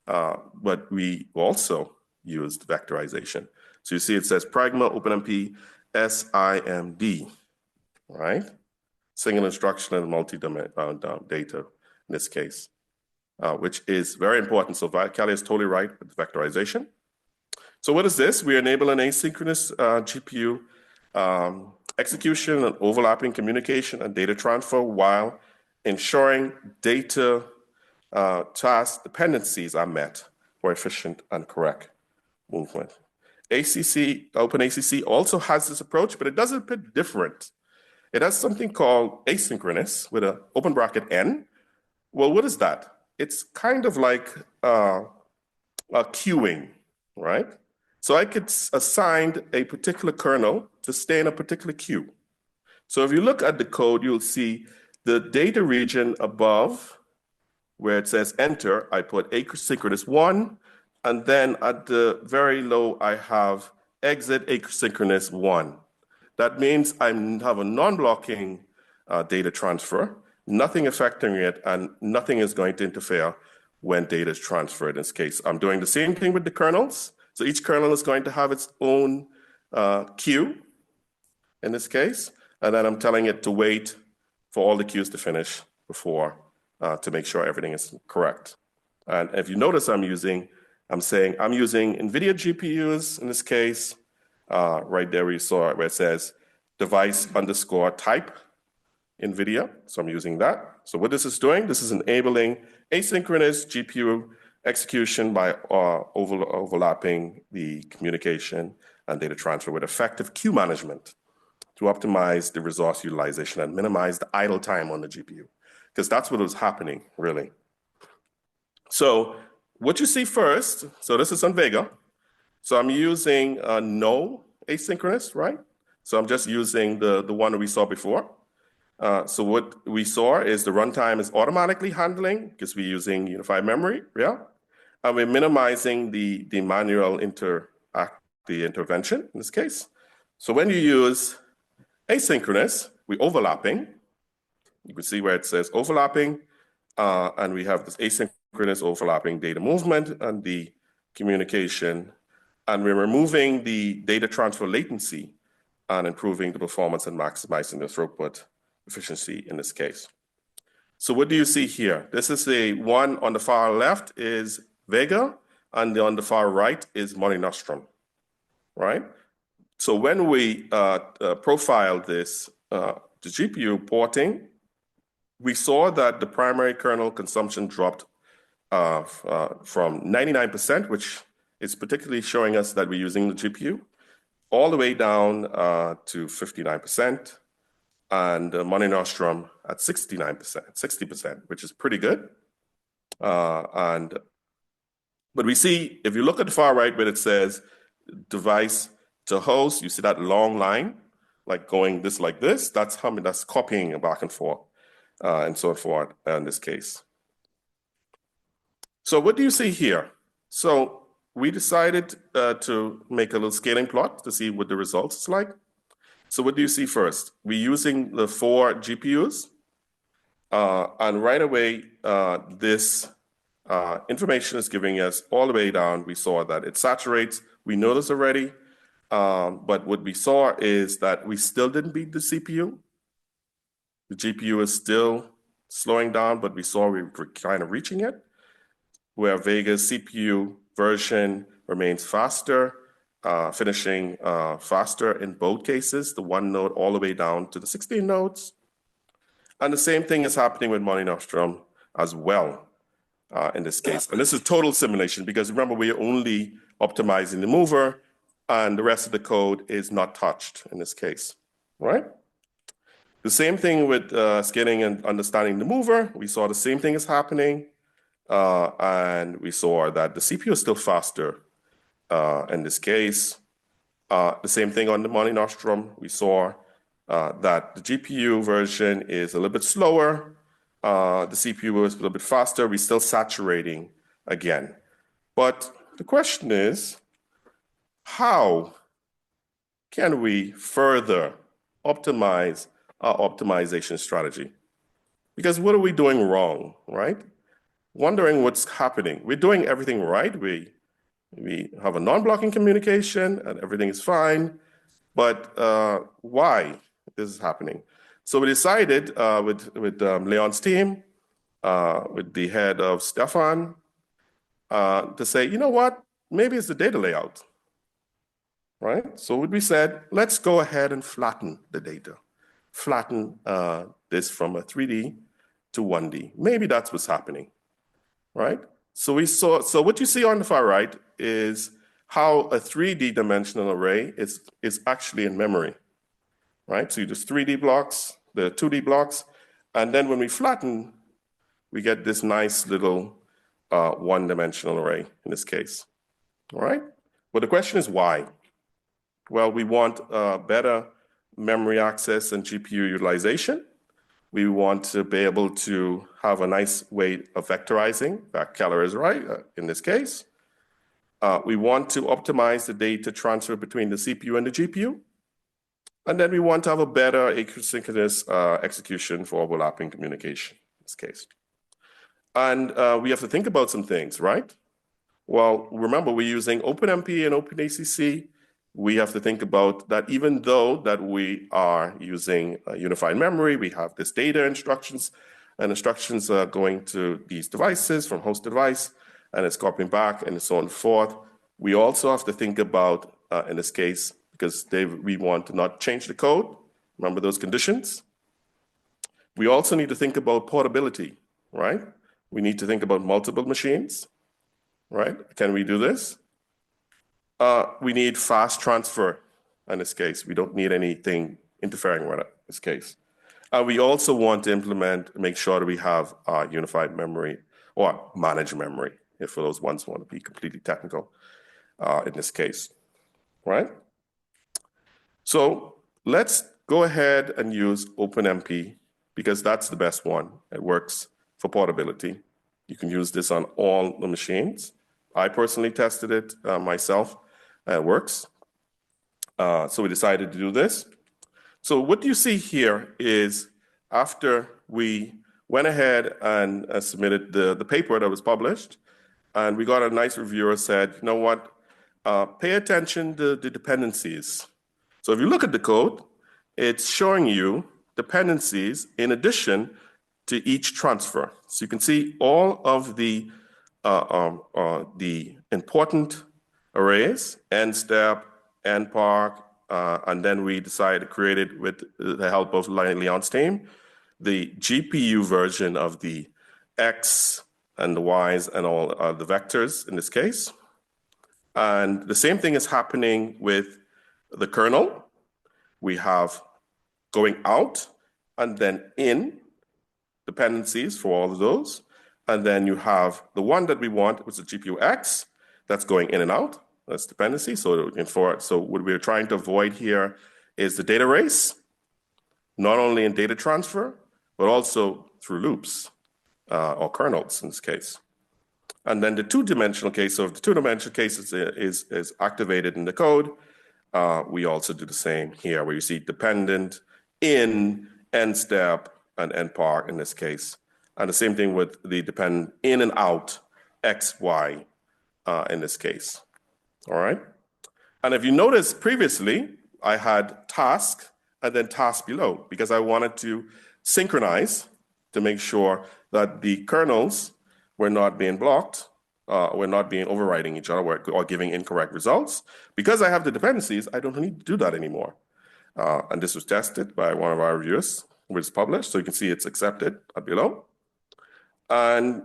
But we also used vectorization. So you see it says Pragma OpenMP SIMD, right? Single instruction and multi-dimensional data in this case, which is very important. So Kalia is totally right with vectorization. So what is this? We enable an asynchronous GPU execution and overlapping communication and data transfer while ensuring data task dependencies are met for efficient and correct movement. OpenACC also has this approach, but it does it a bit different. It has something called asynchronous with an open bracket N. Well, what is that? It's kind of like queuing, right? So I could assign a particular kernel to stay in a particular queue. So if you look at the code, you'll see the data region above where it says enter, I put asynchronous 1, and then at the very low, I have exit asynchronous 1. That means I have a non-blocking data transfer, nothing affecting it, and nothing is going to interfere when data is transferred in this case. I'm doing the same thing with the kernels. So each kernel is going to have its own queue in this case, and then I'm telling it to wait for all the queues to finish before to make sure everything is correct. And if you notice, I'm using NVIDIA GPUs in this case. Right there, you saw it where it says device_type NVIDIA. So I'm using that. So what this is doing, this is enabling asynchronous GPU execution by overlapping the communication and data transfer with effective queue management to optimize the resource utilization and minimize the idle time on the GPU, because that's what was happening, really. So what you see first, so this is on Vega. So I'm using no asynchronous, right? So I'm just using the one that we saw before. So what we saw is the runtime is automatically handling because we're using unified memory, yeah? And we're minimizing the manual intervention in this case. So when you use asynchronous, we're overlapping. You can see where it says overlapping, and we have this asynchronous overlapping data movement and the communication, and we're removing the data transfer latency and improving the performance and maximizing the throughput efficiency in this case. So what do you see here? This is a one on the far left is Vega, and on the far right is Monte Nostrum, right? So when we profiled this, the GPU porting, we saw that the primary kernel consumption dropped from 99%, which is particularly showing us that we're using the GPU, all the way down to 59%, and Monte Nostrum at 69%, 60%, which is pretty good. But we see, if you look at the far right where it says device to host, you see that long line, like going this like this, that's copying back and forth and so forth in this case. So what do you see here? So we decided to make a little scaling plot to see what the results is like. So what do you see first? We're using the 4 GPUs, and right away, this information is giving us all the way down. We saw that it saturates. We know this already, but what we saw is that we still didn't beat the CPU. The GPU is still slowing down, but we saw we were kind of reaching it, where Vega's CPU version remains faster, finishing faster in both cases, the 1 node all the way down to the 16 nodes. And the same thing is happening with Monte Nostrum as well in this case. And this is total simulation because remember, we're only optimizing the mover and the rest of the code is not touched in this case, right? The same thing with scaling and understanding the mover. We saw the same thing is happening. And we saw that the CPU is still faster in this case. The same thing on the Monte Nostrum. We saw that the GPU version is a little bit slower. The CPU is a little bit faster. We're still saturating again. But the question is, how can we further optimize our optimization strategy? Because what are we doing wrong, right? Wondering what's happening. We're doing everything right. We have a non-blocking communication and everything is fine, but why this is happening? So we decided with Leon's team, with the head of Stefan, to say, you know what, maybe it's the data layout, right? So we said, let's go ahead and flatten the data. Flatten this from a 3D to 1D. Maybe that's what's happening. Right? So what you see on the far right is how a 3D dimensional array is actually in memory, right? So you just 3D blocks, the 2D blocks, and then when we flatten, we get this nice little one-dimensional array in this case, all right? But the question is why? Well, we want better memory access and GPU utilization. We want to be able to have a nice way of vectorizing, backcalories, right, in this case. We want to optimize the data transfer between the CPU and the GPU. And then we want to have a better asynchronous execution for overlapping communication in this case. And we have to think about some things, right? Well, remember, we're using OpenMP and OpenACC. We have to think about that even though that we are using unified memory, we have this data instructions, and instructions are going to these devices from host device, and it's copying back and so on and forth. We also have to think about, in this case, because we want to not change the code, remember those conditions. We also need to think about portability, right? We need to think about multiple machines, right? Can we do this? We need fast transfer in this case. We don't need anything interfering with it in this case. We also want to make sure that we have unified memory or managed memory, if for those ones who want to be completely technical in this case, right? So let's go ahead and use OpenMP because that's the best one. It works for portability. You can use this on all the machines. I personally tested it myself. It works. So we decided to do this. So what you see here is after we went ahead and submitted the paper that was published, and we got a nice reviewer said, you know what, pay attention to the dependencies. So if you look at the code, it's showing you dependencies in addition to each transfer. So you can see all of the important arrays, end step, end park, and then we decided to create it with the help of Leon's team, the GPU version of the X and the Ys and all the vectors in this case. And the same thing is happening with the kernel. We have going out and then in dependencies for all of those. And then you have the one that we want, which is GPU X, that's going in and out. That's dependency. So what we're trying to avoid here is the data race, not only in data transfer, but also through loops or kernels in this case. And then the two-dimensional case, so if the two-dimensional case is activated in the code, we also do the same here, where you see dependent, in, end step, and end part in this case. And the same thing with the dependent in and out, X, Y in this case. All right. And if you notice previously, I had task and then task below because I wanted to synchronize to make sure that the kernels were not being blocked, were not being overriding each other or giving incorrect results. Because I have the dependencies, I don't need to do that anymore. And this was tested by one of our reviewers, which is published. So you can see it's accepted below. And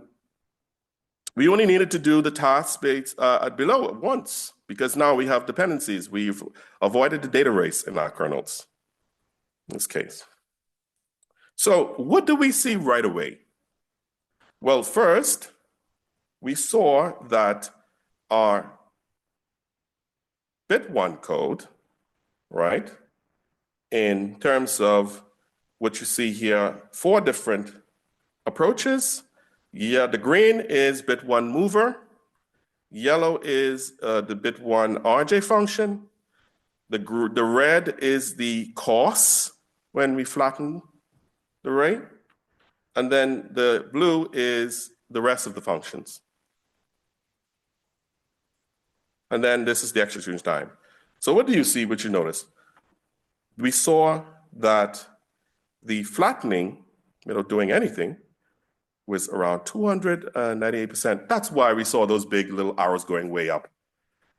we only needed to do the task base below once because now we have dependencies. We've avoided the data race in our kernels in this case. So what do we see right away? Well, first, we saw that our BIT1 code, right, in terms of what you see here, 4 different approaches. Yeah, the green is BIT1 mover. Yellow is the BIT1 RJ function. The red is the cost when we flatten the array. And then the blue is the rest of the functions. And then this is the execution time. So what do you see, what you notice? We saw that the flattening, doing anything, was around 298%. That's why we saw those big little arrows going way up,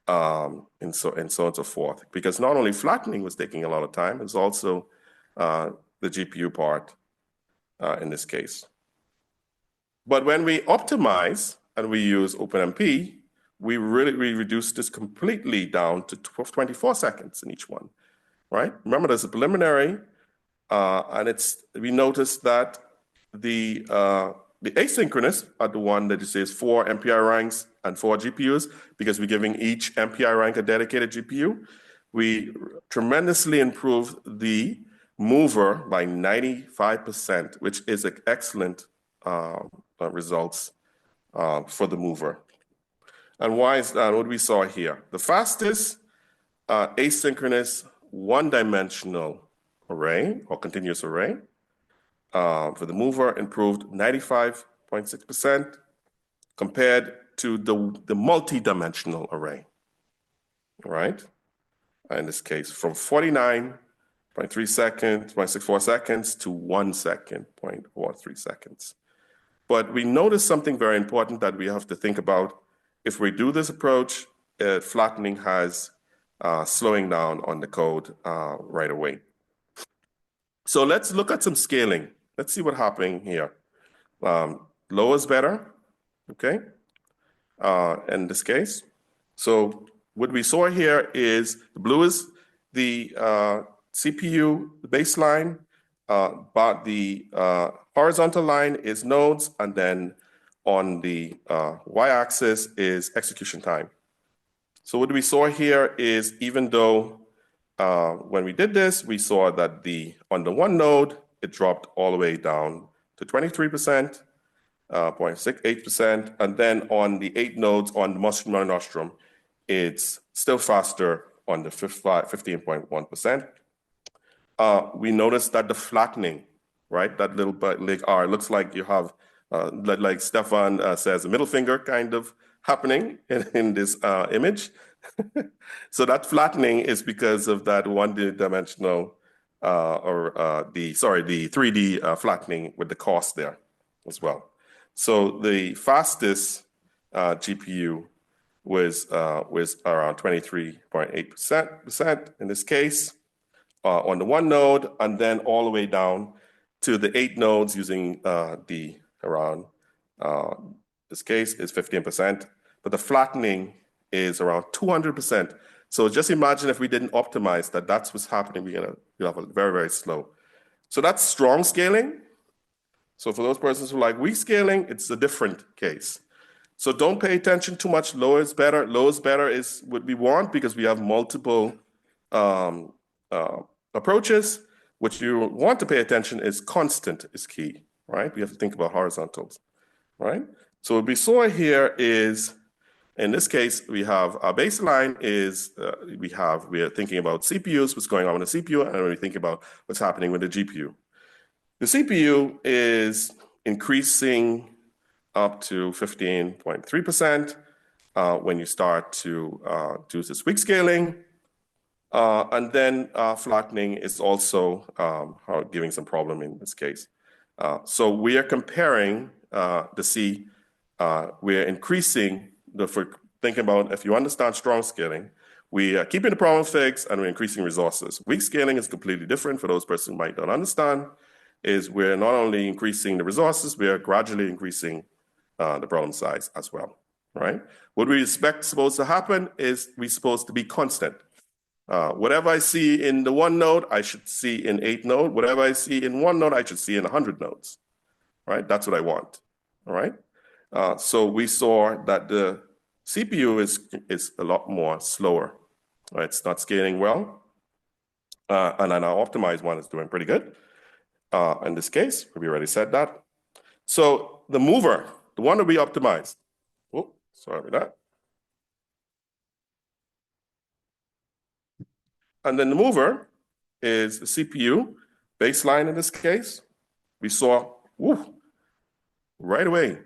and so on and so forth. Because not only flattening was taking a lot of time, it was also the GPU part in this case. But when we optimize and we use OpenMP, we reduced this completely down to 24 seconds in each one, right? Remember, there's a preliminary, and we noticed that the asynchronous are the one that says 4 MPI ranks and 4 GPUs, because we're giving each MPI rank a dedicated GPU. We tremendously improved the mover by 95%, which is an excellent results for the mover. And why is that? What we saw here, the fastest asynchronous one-dimensional array or continuous array for the mover improved 95.6% compared to the multi-dimensional array, right? In this case, from 49.3 seconds, 0.64 seconds to 1 second, 0.43 seconds. But we notice something very important that we have to think about. If we do this approach, flattening has slowing down on the code right away. So let's look at some scaling. Let's see what's happening here. Low is better, okay, in this case. So what we saw here is the blue is the CPU baseline, but the horizontal line is nodes, and then on the y-axis is execution time. So what we saw here is even though when we did this, we saw that on the one node, it dropped all the way down to 23%, 0.68%, and then on the 8 nodes on the nostrum, it's still faster on the 15.1%. We noticed that the flattening, right, that little leg R, looks like you have, like Stefan says, a middle finger kind of happening in this image. So that flattening is because of that one-dimensional the 3D flattening with the cost there as well. So the fastest GPU was around 23.8% in this case on the one node, and then all the way down to the 8 nodes using this case is 15%, but the flattening is around 200%. So just imagine if we didn't optimize that, that's what's happening. We'll have a very, very slow. So that's strong scaling. So for those persons who like weak scaling, it's a different case. So don't pay attention too much. Low is better. Low is better is what we want because we have multiple approaches. What you want to pay attention is constant is key, right? We have to think about horizontals, right? So what we saw here is, in this case, we have our baseline is we are thinking about CPUs, what's going on with the CPU, and we think about what's happening with the GPU. The CPU is increasing up to 15.3% when you start to do this weak scaling. And then flattening is also giving some problem in this case. So we are comparing the C, we're increasing thinking about if you understand strong scaling, we are keeping the problem fixed and we're increasing resources. Weak scaling is completely different for those persons who might not understand, is we're not only increasing the resources, we are gradually increasing the problem size as well, right? What we expect supposed to happen is we're supposed to be constant. Whatever I see in the one node, I should see in 8 nodes. Whatever I see in one node, I should see in 100 nodes, right? That's what I want, all right? So we saw that the CPU is a lot more slower, right? It's not scaling well. And then our optimized one is doing pretty good. In this case, we already said that. So the mover, the one that we optimized, oh, sorry about that. And then the mover is the CPU baseline in this case. We saw, right away,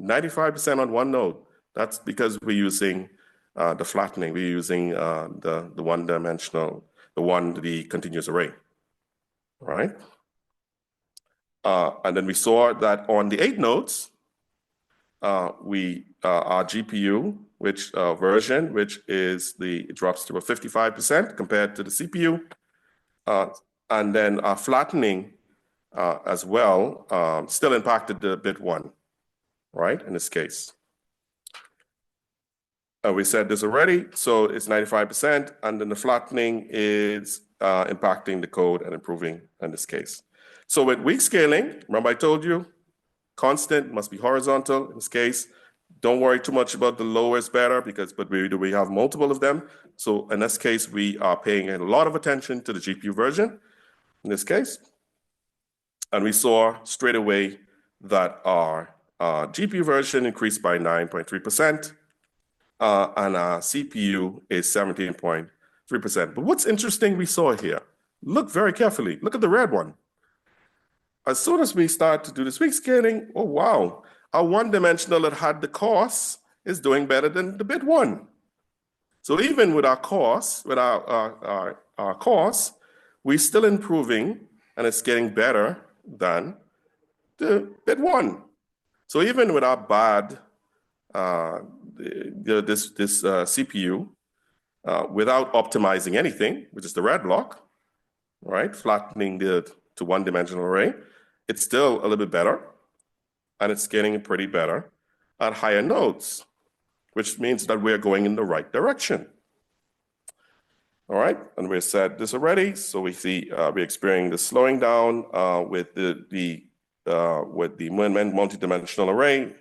95% on one node. That's because we're using the flattening. We're using the one-dimensional, the continuous array, right? And then we saw that on the 8 nodes, our GPU, version, which is it drops to a 55% compared to the CPU. And then our flattening as well still impacted the BIT1, right, in this case. We said this already, so it's 95%, and then the flattening is impacting the code and improving in this case. So with weak scaling, remember I told you, constant must be horizontal in this case. Don't worry too much about the lower is better but we have multiple of them. So in this case, we are paying a lot of attention to the GPU version in this case. And we saw straight away that our GPU version increased by 9.3%. And our CPU is 17.4% 3%. But what's interesting we saw here, look very carefully, look at the red one. As soon as we start to do this weak scaling, oh wow, our one-dimensional that had the costs is doing better than the BIT1. So even with our costs, with our costs, we're still improving, and it's getting better than the BIT1. So even with our bad CPU, without optimizing anything, which is the red block, right, flattening to one-dimensional array, it's still a little bit better, and it's getting pretty better at higher nodes, which means that we're going in the right direction. All right, and we said this already, so we see we're experiencing the slowing down with the multi-dimensional array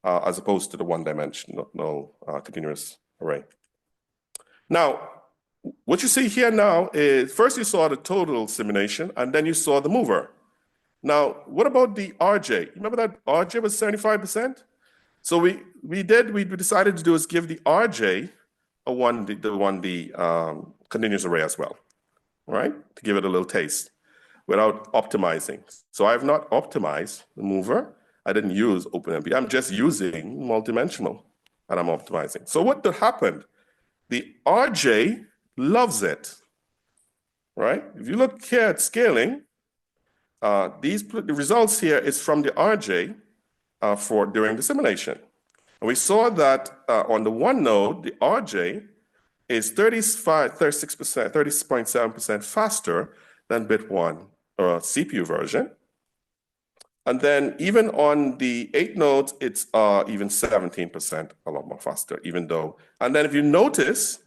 as opposed to the one-dimensional continuous array. Now, what you see here now is first you saw the total simulation, and then you saw the mover. Now, what about the RJ? Remember that RJ was 75%? So we decided to do is give the RJ a 1D continuous array as well, right? To give it a little taste without optimizing. So I have not optimized the mover. I didn't use OpenMP. I'm just using multidimensional, and I'm optimizing. So what happened? The RJ loves it, right? If you look here at scaling, the results here is from the RJ for during the simulation. And we saw that on the one node, the RJ is 30.7% faster than BIT1 or CPU version. And then even on the 8 nodes, it's even 17%, a lot more faster, even though. And then if you notice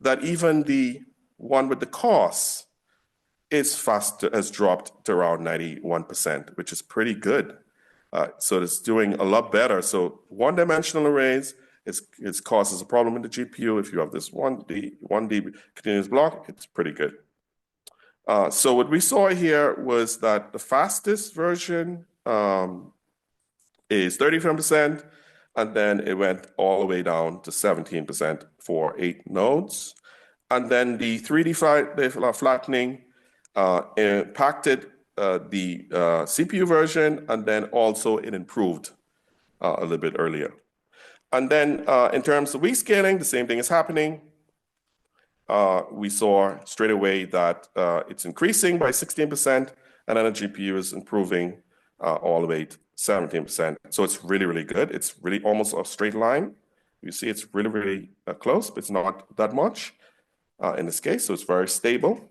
that even the one with the costs is faster, has dropped to around 91%, which is pretty good. So it's doing a lot better. So one-dimensional arrays, its causes a problem in the GPU. If you have this 1D continuous block, it's pretty good. So what we saw here was that the fastest version is 35%, and then it went all the way down to 17% for 8 nodes. And then the 3D flattening impacted the CPU version, and then also it improved a little bit earlier. And then in terms of weak scaling, the same thing is happening. We saw straight away that it's increasing by 16%, and then the GPU is improving all the way to 17%. So it's really, really good. It's really almost a straight line. You see it's really, really close, but it's not that much in this case, so it's very stable.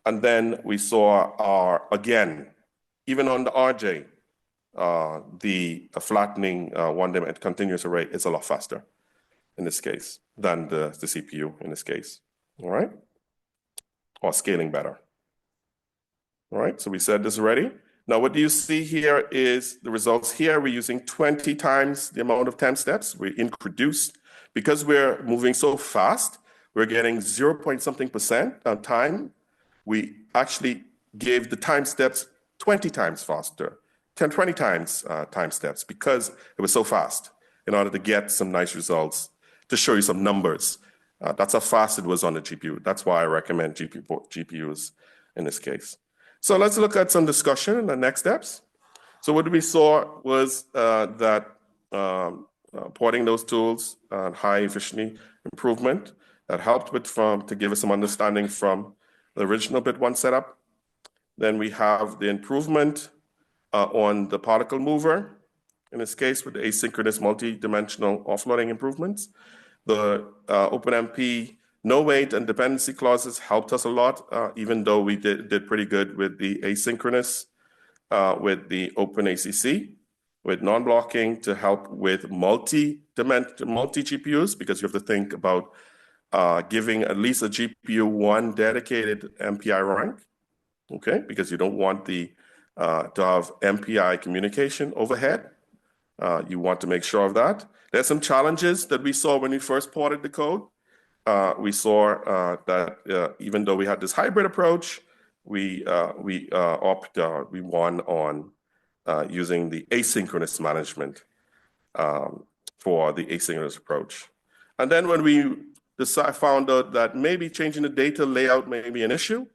And then we saw again, even on the RJ, the flattening one-dimensional continuous array is a lot faster in this case than the CPU in this case, all right? Or scaling better. All right, so we said this already. Now what do you see here is the results here. We're using 20 times the amount of time steps we introduced. Because we're moving so fast, we're getting 0.something% on time. We actually gave the time steps 20 times faster, 20 times time steps, because it was so fast in order to get some nice results, to show you some numbers. That's how fast it was on the GPU. That's why I recommend GPUs in this case. So let's look at some discussion in the next steps. So what we saw was that porting those tools and high efficiency improvement that helped to give us some understanding from the original BIT1 setup. Then we have the improvement on the particle mover, in this case with the asynchronous multi-dimensional offloading improvements. The OpenMP no wait and dependency clauses helped us a lot, even though we did pretty good with the asynchronous, with the OpenACC, with non-blocking to help with multi-GPUs, because you have to think about giving at least a GPU one dedicated MPI rank, okay? Because you don't want to have MPI communication overhead. You want to make sure of that. There's some challenges that we saw when we first ported the code. We saw that even though we had this hybrid approach, we won on using the asynchronous management for the asynchronous approach. And then when we found out that maybe changing the data layout may be an issue.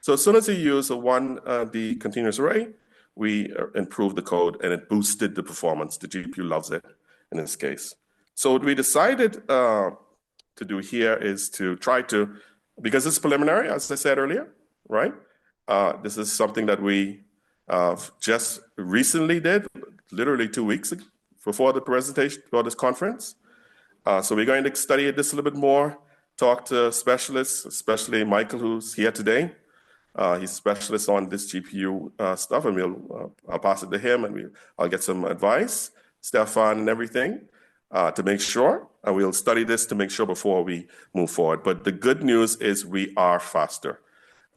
So as soon as you use a 1D continuous array, we improved the code and it boosted the performance. The GPU loves it in this case. So what we decided to do here is to try to, because it's preliminary, as I said earlier, right? This is something that we just recently did, literally 2 weeks ago, before the presentation, for this conference. So we're going to study this a little bit more, talk to specialists, especially Michael, who's here today. He's a specialist on this GPU stuff, and I'll pass it to him, and I'll get some advice, Stefan and everything, to make sure. And we'll study this to make sure before we move forward. But the good news is we are faster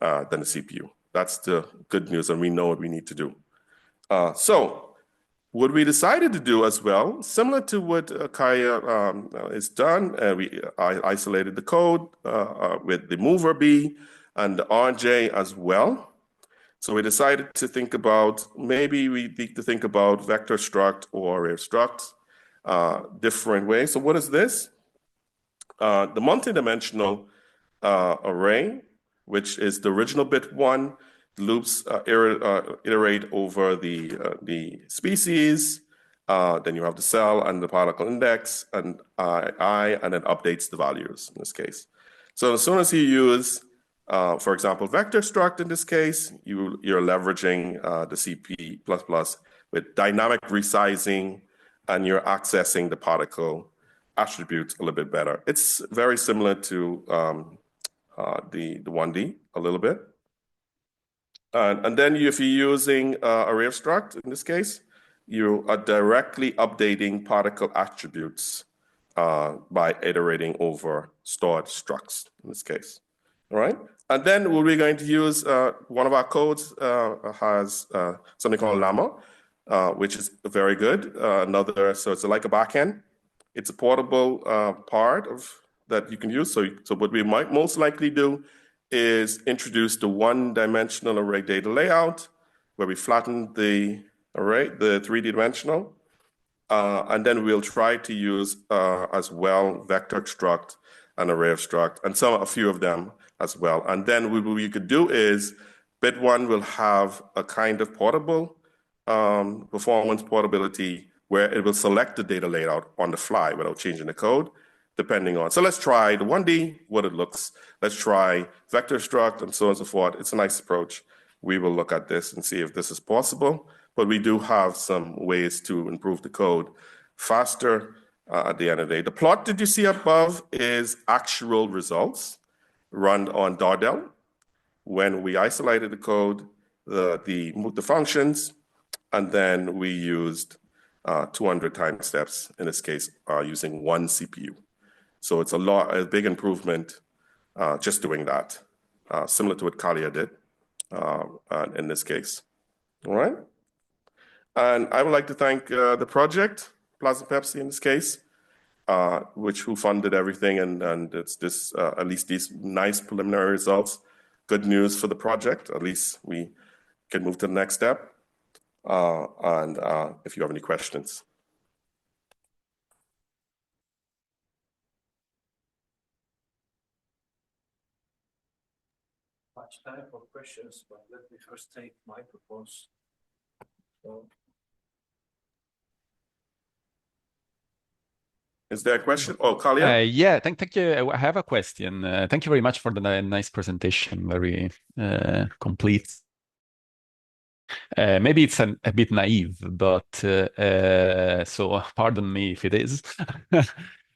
than the CPU. That's the good news, and we know what we need to do. So what we decided to do as well, similar to what Kaya has done, I isolated the code with the mover B and the RJ as well. So we decided to think about, maybe we need to think about vector struct or array struct different ways. So what is this? The multi-dimensional array, which is the original BIT1, loops iterate over the species, then you have the cell and the particle index and I, and then updates the values in this case. So as soon as you use, for example, vector struct in this case, you're leveraging the CP++ with dynamic resizing, and you're accessing the particle attributes a little bit better. It's very similar to the 1D a little bit. And then if you're using array of struct, in this case, you are directly updating particle attributes by iterating over stored structs, in this case. All right? And then what we're going to use, one of our codes has something called Llama, which is very good. So it's like a backend. It's a portable part that you can use. So what we might most likely do is introduce the one-dimensional array data layout, where we flatten the array, the 3D dimensional, and then we'll try to use as well vector struct and array of struct, and a few of them as well. And then what we could do is BIT1 will have a kind of portable performance portability where it will select the data layout on the fly without changing the code, depending on. So let's try the 1D, what it looks. Let's try vector struct and so on and so forth. It's a nice approach. We will look at this and see if this is possible, but we do have some ways to improve the code faster at the end of the day. The plot that you see above is actual results run on Dardel. When we isolated the code, the functions, and then we used 200 time steps, in this case, using one CPU. So it's a big improvement just doing that, similar to what Kalia did in this case. All right? And I would like to thank the project, Plasma-PEPSC in this case, who funded everything, and it's at least these nice preliminary results. Good news for the project. At least we can move to the next step. And if you have any questions. Much time for questions, but let me first take microphones. So. Is there a question? Oh, Kalia? Yeah, thank you. I have a question. Thank you very much for the nice presentation, very complete. Maybe it's a bit naive, but so pardon me if it is.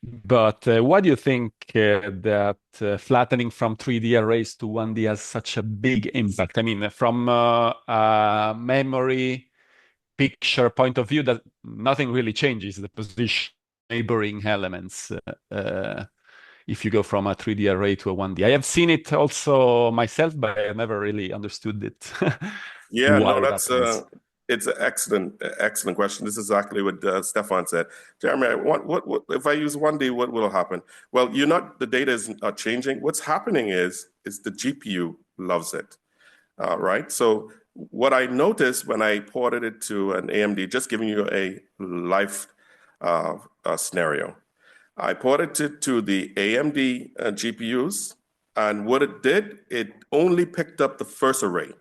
But why do you think that flattening from 3D arrays to 1D has such a big impact? I mean, from a memory picture point of view, that nothing really changes the position neighboring elements if you go from a 3D array to a 1D. I have seen it also myself, but I never really understood it. Yeah, no, it's an excellent question. This is exactly what Stefan said. Jeremy, what if I use 1D, what will happen? Well, the data is changing. What's happening is the GPU loves it, right? So what I noticed when I ported it to an AMD, just giving you a live scenario, I ported it to the AMD GPUs, and what it did, it only picked up the first array.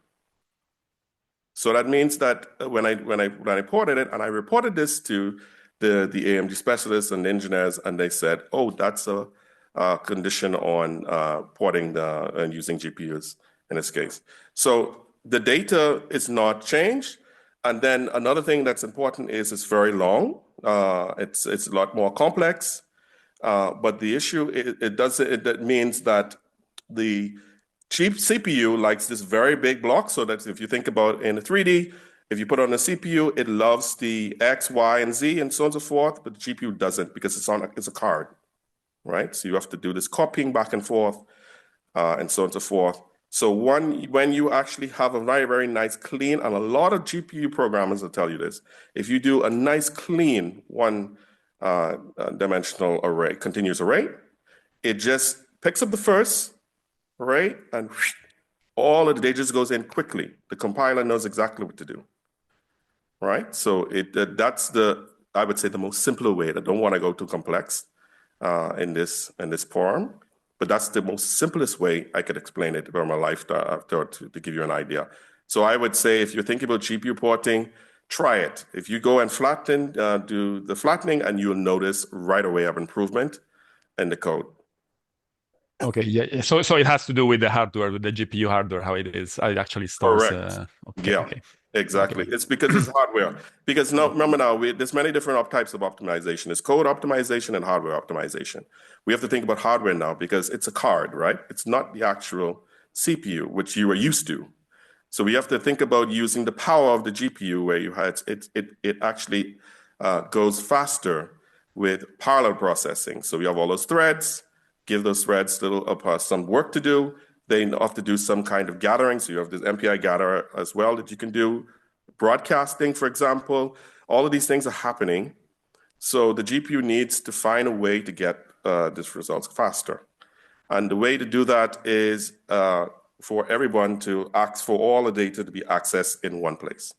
So that means that when I ported it, and I reported this to the AMD specialists and engineers, and they said, "Oh, that's a condition on porting and using GPUs in this case." So the data is not changed. And then another thing that's important is it's very long. It's a lot more complex. But the issue it means that the cheap CPU likes this very big block, so that if you think about in a 3D, if you put on a CPU, it loves the X, Y, and Z, and so on and so forth, but the GPU doesn't because it's a card, right? So you have to do this copying back and forth, and so on and so forth. So when you actually have a very, very nice clean, and a lot of GPU programmers will tell you this, if you do a nice clean one dimensional array, continuous array, it just picks up the first, right? And all of the data just goes in quickly. The compiler knows exactly what to do, right? So that's I would say the most simpler way. I don't want to go too complex in this form, but that's the most simplest way I could explain it from my life to give you an idea. So I would say if you're thinking about GPU porting, try it. If you go and flatten, do the flattening, and you'll notice right away of improvement in the code. Okay, yeah. So it has to do with the hardware, with the GPU hardware, how it is. It actually stores. Correct. Okay, Yeah, okay. exactly. Okay. It's because it's hardware. Because now, remember now, there's many different types of optimization. There's code optimization and hardware optimization. We have to think about hardware now because it's a card, right? It's not the actual CPU, which you are used to. So we have to think about using the power of the GPU, where you had it actually goes faster with parallel processing. So we have all those threads. Give those threads some work to do. They have to do some kind of gathering. So you have this MPI gatherer as well that you can do. Broadcasting, for example, all of these things are happening. So the GPU needs to find a way to get these results faster. And the way to do that is for everyone to ask for all the data to be accessed in one place.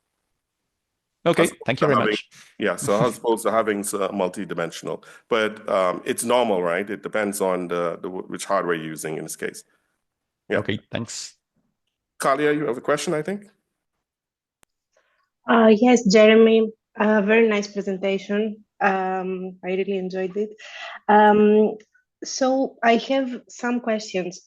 Okay, thank you very much. Yeah, so as opposed to having multi-dimensional, but it's normal, right? It depends on which hardware you're using in this case. Yeah. Okay, thanks. Kalia, you have a question, I think? Yes, Jeremy, very nice presentation. I really enjoyed it. So I have some questions.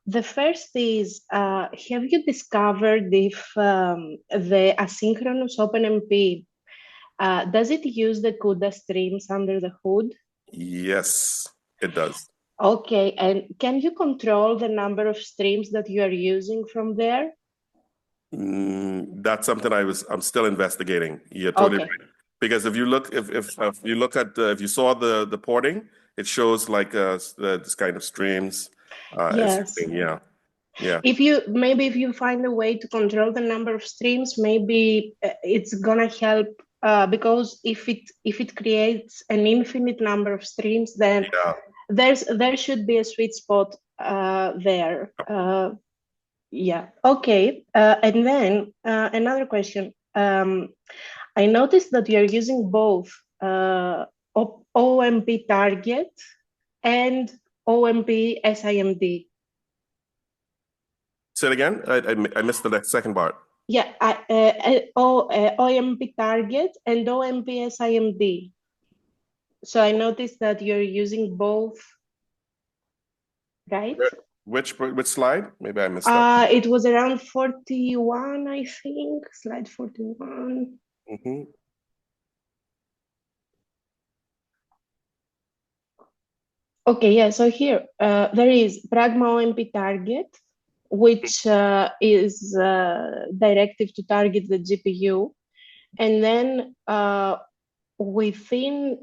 The first is, have you discovered if the asynchronous OpenMP, does it use the CUDA streams under the hood? Yes, it does. Okay, and can you control the number of streams that you are using from there? That's something I'm still investigating. You're totally right. Because if you look, if you look at if you saw the porting, it shows like this kind of streams. Yes. Yeah. If you find a way to control the number of streams, maybe it's gonna help because if it creates an infinite number of streams, then there should be a sweet spot there. Yeah. Okay. And then another question. I noticed that you're using both OMP target and OMP SIMD. Say it again. I missed the second part. Yeah, OMP target and OMP SIMD. So I noticed that you're using both, right? Which slide? Maybe I missed that. It was around 41, I think. Slide 41. Mm-hmm. Okay, yeah. So here there is Pragma OMP target, which is directive to target the GPU, and then within.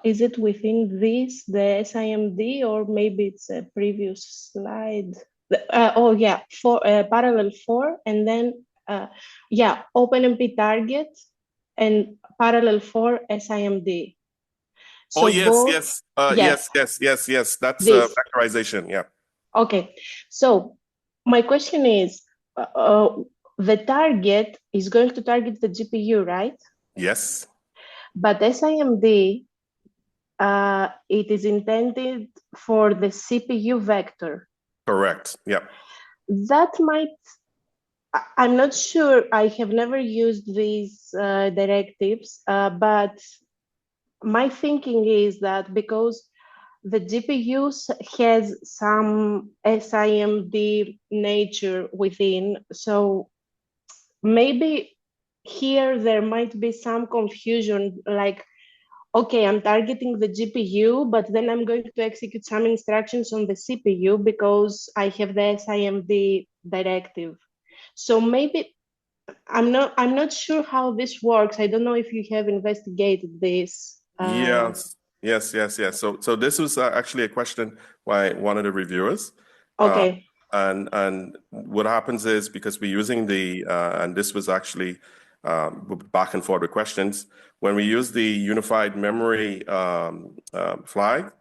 Is it within this, the SIMD, or maybe it's a previous slide? Oh, yeah, parallel 4, and then, yeah, OpenMP target and parallel 4 SIMD. So oh, yes. Yes. That's vectorization, yeah. Okay, so my question is, the target is going to target the GPU, right? Yes. But SIMD it is intended for the CPU vector. Correct. Yeah. That might, I'm not sure, I have never used these directives, but my thinking is that because the GPU has some SIMD nature within, so maybe here there might be some confusion, like, okay, I'm targeting the GPU, but then I'm going to execute some instructions on the CPU because I have the SIMD directive. So maybe I'm not sure how this works. I don't know if you have investigated this. Yes. So this was actually a question by one of the reviewers. Okay. And what happens is, because we're using the and this was actually back and forth with questions. When we use the unified memory flag,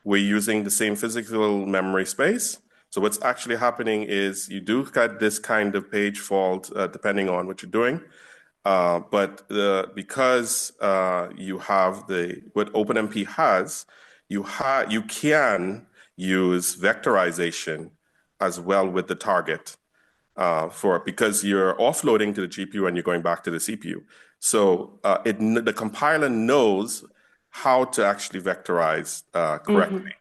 we're using the same physical memory space. So what's actually happening is you do get this kind of page fault depending on what you're doing. But because you have what OpenMP has, you can use vectorization as well with the target because you're offloading to the GPU and you're going back to the CPU. So the compiler knows how to actually vectorize correctly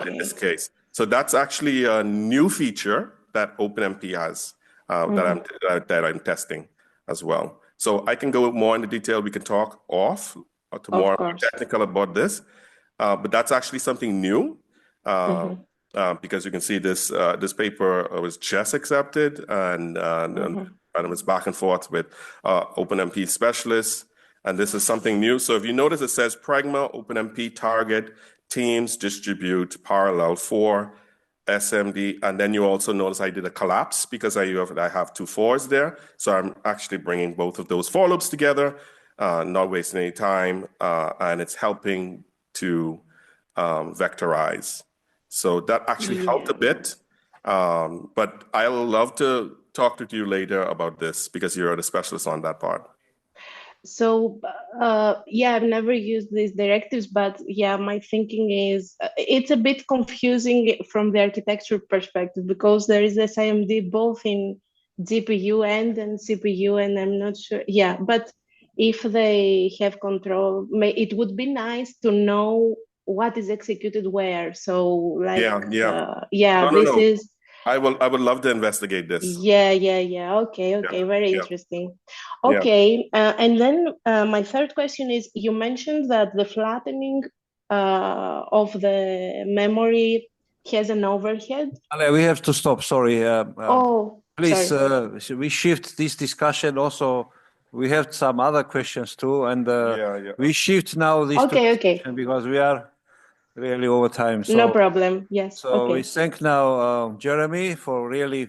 in this case. So that's actually a new feature that OpenMP has that I'm testing as well. So I can go more into detail. We can talk off tomorrow technical about this, but that's actually something new. Because you can see this paper was just accepted and it was back and forth with OpenMP specialists, and this is something new. So if you notice, it says Pragma OpenMP target teams distribute parallel for SMD, and then you also notice I did a collapse because I have two fours there, so I'm actually bringing both of those for loops together, not wasting any time, and it's helping to vectorize. So that actually helped a bit, but I'll love to talk to you later about this because you're the specialist on that part. So yeah, I've never used these directives, but yeah, my thinking is it's a bit confusing from the architecture perspective because there is SIMD both in GPU and CPU, and I'm not sure. Yeah, but if they have control, it would be nice to know what is executed where. So like, this is. I would love to investigate this. Yeah. Okay. Very interesting. Okay. And then my third question is, you mentioned that the flattening of the memory has an overhead. Ale, we have to stop. Sorry. Please, sorry. We shift this discussion also. We have some other questions too, and we shift now this because we are really over time. So, no problem. Yes. So we thank now Jeremy for really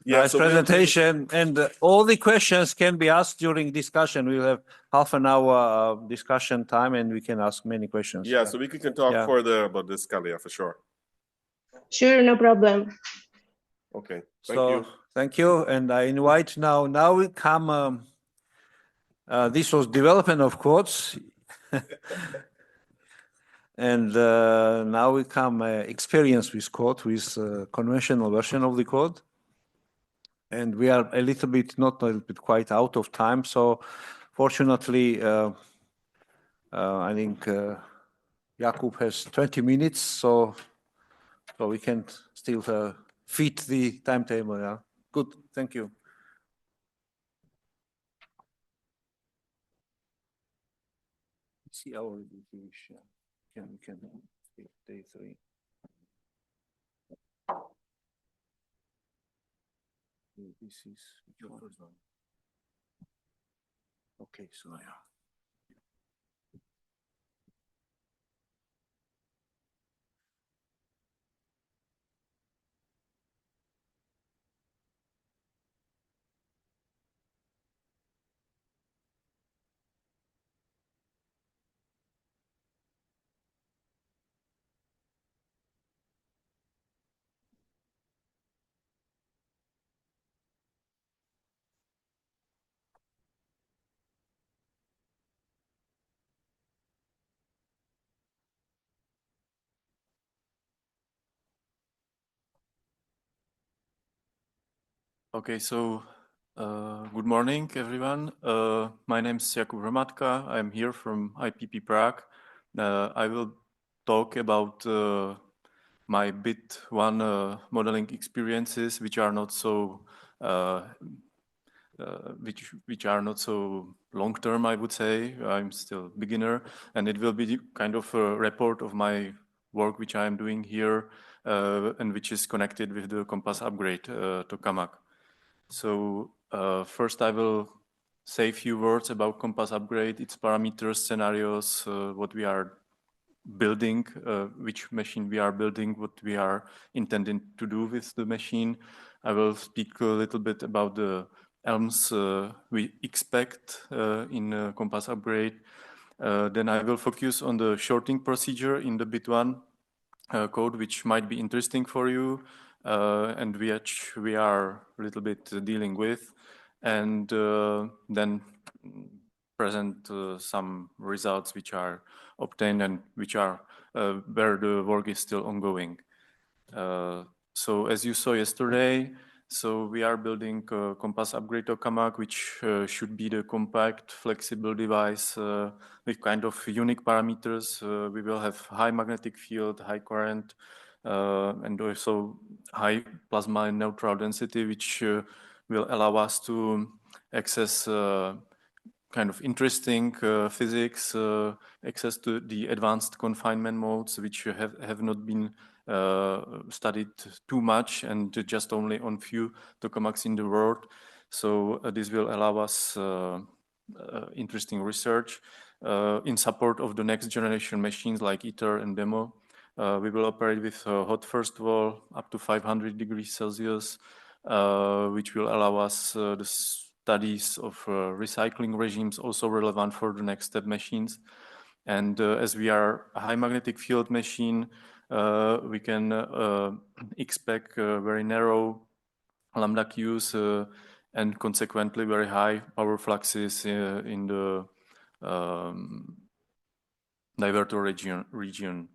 nice presentation, and all the questions can be asked during discussion. We'll have half an hour discussion time, and we can ask many questions. Yeah, so we can talk further about this, Kalia, for sure. Sure, no problem. Okay, thank you. Thank you, and I invite now we come. This was development of codes. And now we come experience with code, with conventional version of the code. And we are quite out of time. So fortunately, I think Jakub has 20 minutes, so we can still fit the timetable. Yeah. Good, thank you. See our distribution. We can day 3. This is your first one. Okay, so yeah. Okay, so good morning, everyone. My name is Jakub Hromadka. I'm here from IPP Prague. I will talk about my BIT1 modeling experiences, which are not so which are not so long term, I would say. I'm still beginner, and it will be kind of a report of my work which I am doing here, and which is connected with the Compass upgrade tokamak. So first I will say a few words about Compass upgrade, its parameters, scenarios, what we are building, which machine we are building, what we are intending to do with the machine. I will speak a little bit about the ELMs we expect in Compass upgrade. Then I will focus on the shorting procedure in the BIT1 code, which might be interesting for you, and which we are a little bit dealing with, and then present some results which are obtained and which are where the work is still ongoing. So as you saw yesterday, so we are building a Compass upgrade tokamak, which should be the compact, flexible device with kind of unique parameters. We will have high magnetic field, high current, and also high plasma and neutral density, which will allow us to access kind of interesting physics, access to the advanced confinement modes, which have not been studied too much and just only on few tokamaks in the world. So this will allow us interesting research in support of the next generation machines like ITER and DEMO. We will operate with hot first wall up to 500 degrees Celsius, which will allow us the studies of recycling regimes also relevant for the next step machines. And as we are a high magnetic field machine, we can expect very narrow lambda Qs and consequently very high power fluxes in the divertor region.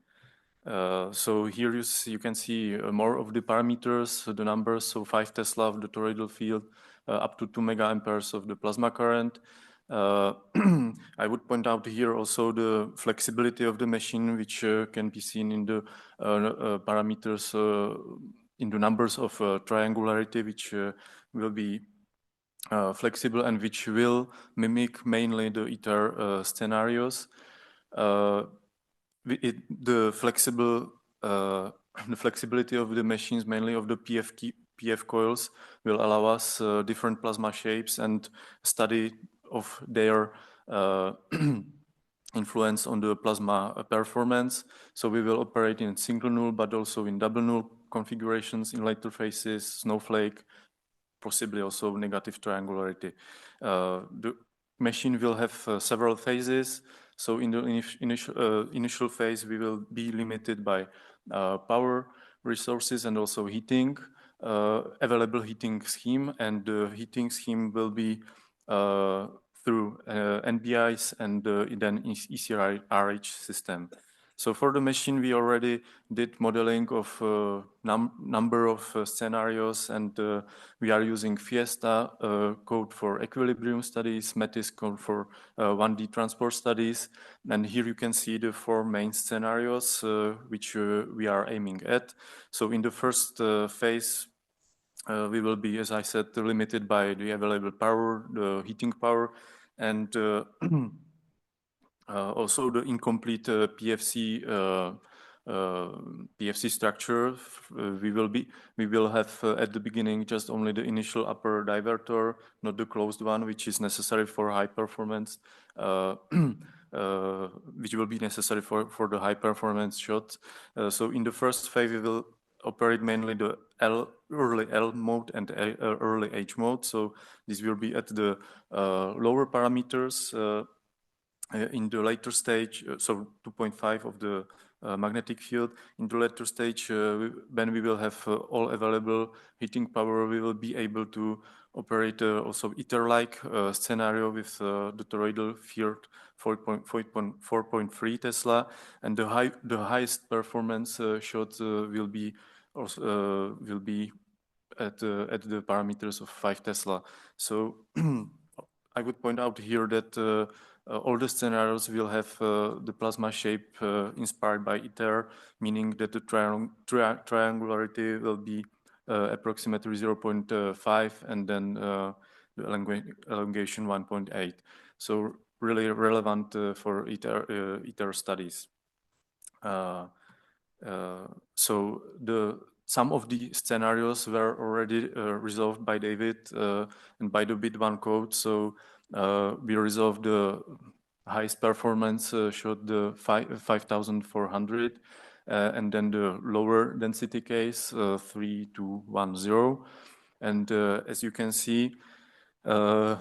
So here you can see more of the parameters, the numbers, so 5 Tesla of the toroidal field, up to 2 mega amperes of the plasma current. I would point out here also the flexibility of the machine, which can be seen in the parameters, in the numbers of triangularity, which will be flexible and which will mimic mainly the ITER scenarios. The flexibility of the machines, mainly of the PF coils, will allow us different plasma shapes and study of their influence on the plasma performance. So we will operate in single null, but also in double null configurations in later phases, snowflake, possibly also negative triangularity. The machine will have several phases. So in the initial phase, we will be limited by power resources and also heating, available heating scheme, and the heating scheme will be through NBIs and then ECRH system. So for the machine, we already did modeling of number of scenarios, and we are using Fiesta code for equilibrium studies, Metis code for 1D transport studies. And here you can see the 4 main scenarios which we are aiming at. So in the first phase, we will be, as I said, limited by the available power, the heating power, and also the incomplete PFC structure. We will have at the beginning just only the initial upper divertor, not the closed one, which is necessary for high performance, which will be necessary for the high performance shots. So in the first phase, we will operate mainly the early L mode and early H mode. So this will be at the lower parameters. In the later stage, so 2.5 of the magnetic field. In the later stage, when we will have all available heating power, we will be able to operate also ITER-like scenario with the toroidal field 4.3 Tesla, and the highest performance shot will be at the parameters of 5 Tesla. So I would point out here that all the scenarios will have the plasma shape inspired by ITER, meaning that the triangularity will be approximately 0.5 and then the elongation 1.8. So really relevant for ITER studies. So some of the scenarios were already resolved by David and by the BIT1 code. So we resolved the highest performance, showed the 5400, and then the lower density case, 3210. And as you can see, the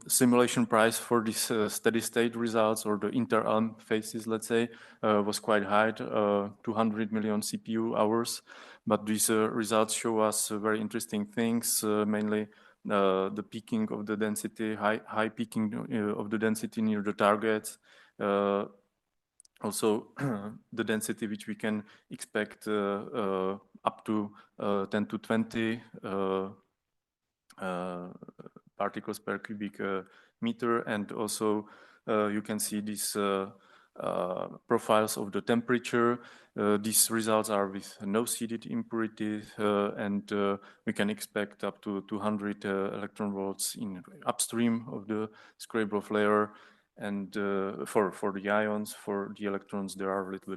simulation price for these steady state results or the inter-elm phases, let's say, was quite high, 200 million CPU hours. But these results show us very interesting things, mainly the peaking of the density, high peaking of the density near the targets. Also, the density which we can expect up to 10 to 20 particles per cubic meter, and also you can see these profiles of the temperature. These results are with no seeded impurities, and we can expect up to 200 electron volts in upstream of the Scrape-Off layer. And for the ions, for the electrons, there are little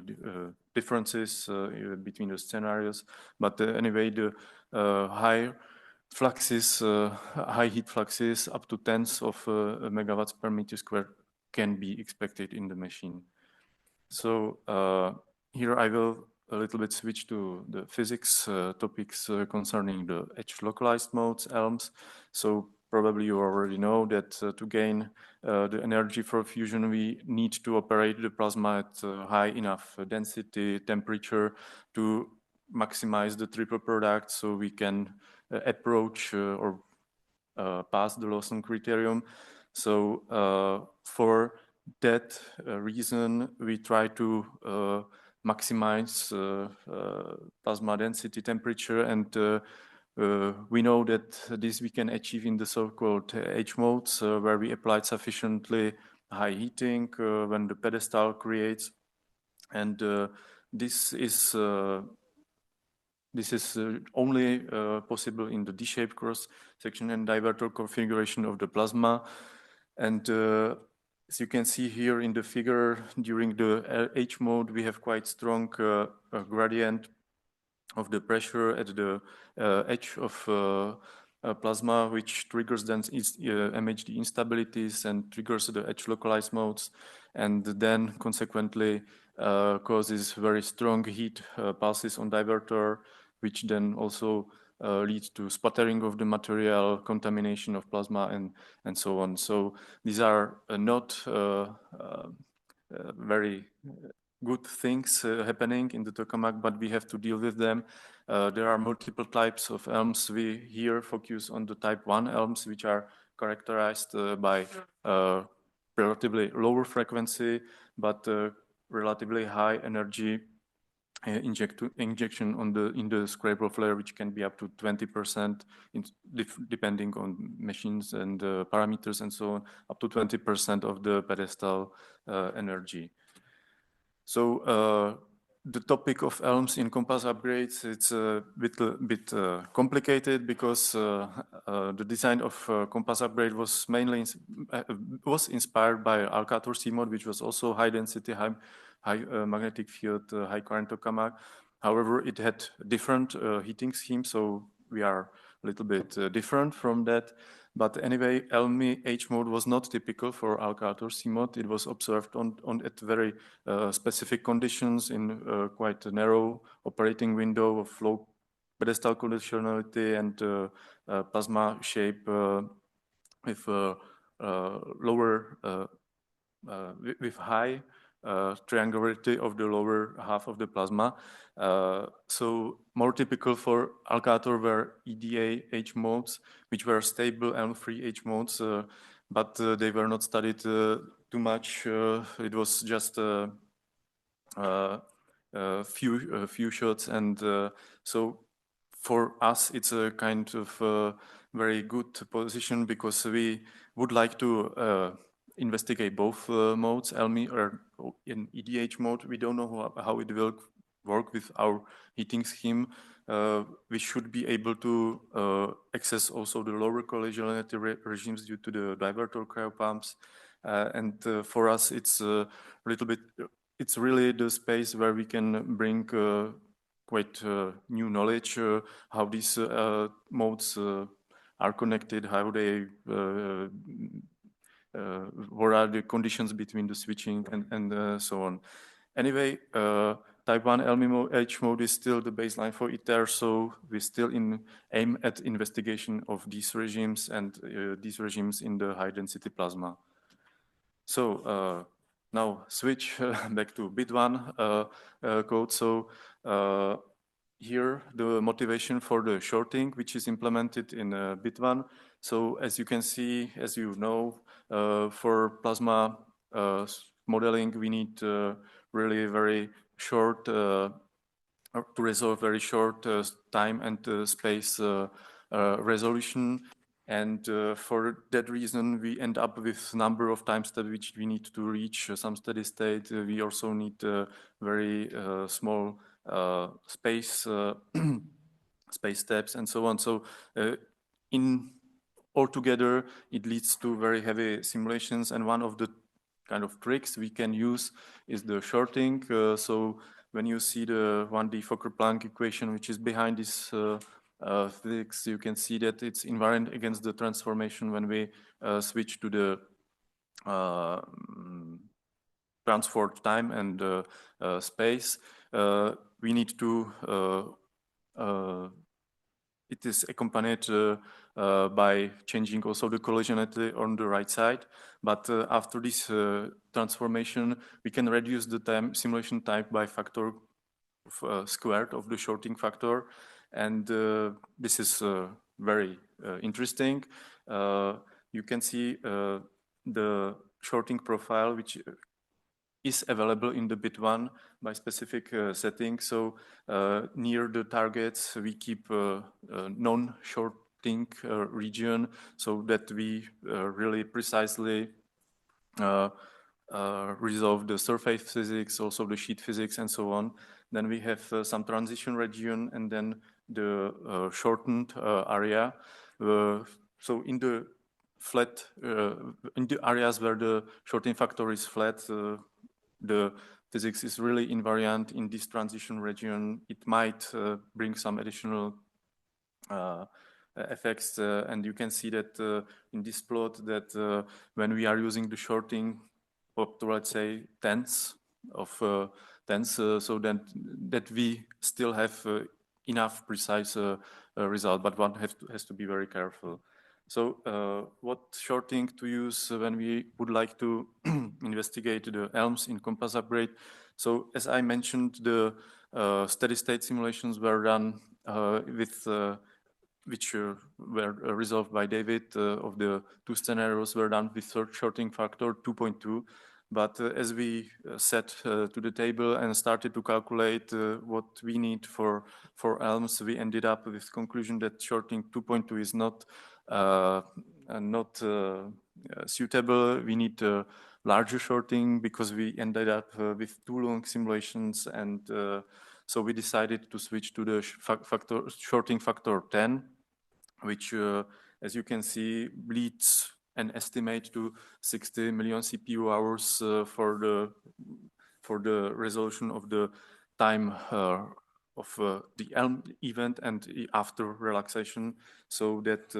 differences between the scenarios. But anyway, the high fluxes, high heat fluxes up to tens of megawatts per meter square can be expected in the machine. So here I will a little bit switch to the physics topics concerning the edge localized modes, ELMs. So probably you already know that to gain the energy for fusion, we need to operate the plasma at high enough density, temperature to maximize the triple product, so we can approach or pass the Lawson criterion. So for that reason, we try to maximize plasma density, temperature, and we know that this we can achieve in the so-called H modes, where we applied sufficiently high heating when the pedestal creates, and this is only possible in the D-shaped cross-section and divertor configuration of the plasma. And as you can see here in the figure, during the H mode, we have quite strong gradient of the pressure at the edge of plasma, which triggers then MHD instabilities and triggers the edge localized modes, and then consequently causes very strong heat pulses on divertor, which then also leads to sputtering of the material, contamination of plasma, and so on. So these are not very good things happening in the tokamak, but we have to deal with them. There are multiple types of ELMs. We here focus on the type 1 ELMs, which are characterized by relatively lower frequency, but relatively high energy injection in the Scrape-Off layer, which can be up to 20%, depending on machines and parameters and so on, up to 20% of the pedestal energy. So the topic of ELMs in compass upgrades, it's a bit complicated, because the design of compass upgrade was mainly inspired by Alcator C-mode, which was also high density, high magnetic field, high current tokamak. However, it had different heating schemes, so we are a little bit different from that. But anyway, ELMI H mode was not typical for Alcator C mode. It was observed at very specific conditions in quite a narrow operating window of low pedestal conditionality and plasma shape with lower, with high triangularity of the lower half of the plasma. So more typical for Alcator were EDA H modes, which were stable ELM-free H modes, but they were not studied too much. It was just few shots, and so for us, it's a kind of very good position because we would like to investigate both modes, LMI or in EDH mode. We don't know how it will work with our heating scheme. We should be able to access also the lower collisionality regimes due to the diverter cryopumps. And for us, it's a little bit, it's really the space where we can bring quite new knowledge, how these modes are connected, how they, what are the conditions between the switching and so on. Anyway, type 1 LMH mode is still the baseline for ITER, so we still aim at investigation of these regimes and these regimes in the high density plasma. So now switch back to BIT1 code. So here the motivation for the shorting, which is implemented in BIT1. So as you can see, as you know, for plasma modeling, we need really very short, to resolve very short time and space resolution. And for that reason, we end up with number of time steps which we need to reach some steady state. We also need very small space space steps and so on. So in altogether, it leads to very heavy simulations. And one of the kind of tricks we can use is the shorting. So when you see the 1D Fokker-Planck equation, which is behind this physics, you can see that it's invariant against the transformation when we switch to the transport time and space. We need to, it is accompanied by changing also the collisionality on the right side. But after this transformation, we can reduce the time, simulation time by factor of, squared of the shorting factor. And this is very interesting. You can see the shorting profile, which is available in the BIT1 by specific settings. So near the targets, we keep non-shorting region so that we really precisely resolve the surface physics, also the sheet physics and so on. Then we have some transition region and then the shortened area. So in the flat, in the areas where the shorting factor is flat, the physics is really invariant in this transition region. It might bring some additional effects, and you can see that in this plot that when we are using the shorting up to, let's say, tenths of tenths, so that we still have enough precise result, but one has to be very careful. So what shorting to use when we would like to investigate the ELMs in compass upgrade? So as I mentioned, the steady state simulations were done with which were resolved by David of the two scenarios were done with shorting factor 2.2. But as we sat to the table and started to calculate what we need for ELMs, we ended up with conclusion that shorting 2.2 is not suitable. We need larger shorting because we ended up with too long simulations, and so we decided to switch to the shorting factor 10, which, as you can see, leads an estimate to 60 million CPU hours for the resolution of the time of the ELM event and after relaxation, so that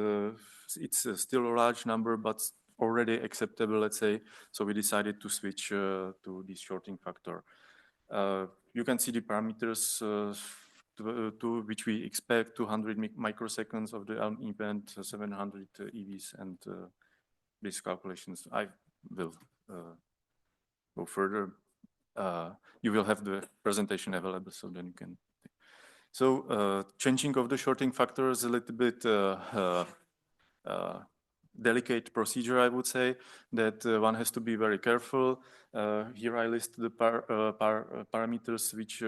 it's still a large number, but already acceptable, let's say. So we decided to switch to this shorting factor. You can see the parameters to which we expect 200 microseconds of the ELM event, 700 EVs, and these calculations. I will go further. You will have the presentation available, so then you can. So changing of the shorting factor is a little bit delicate procedure, I would say, that one has to be very careful. Here I list the parameters which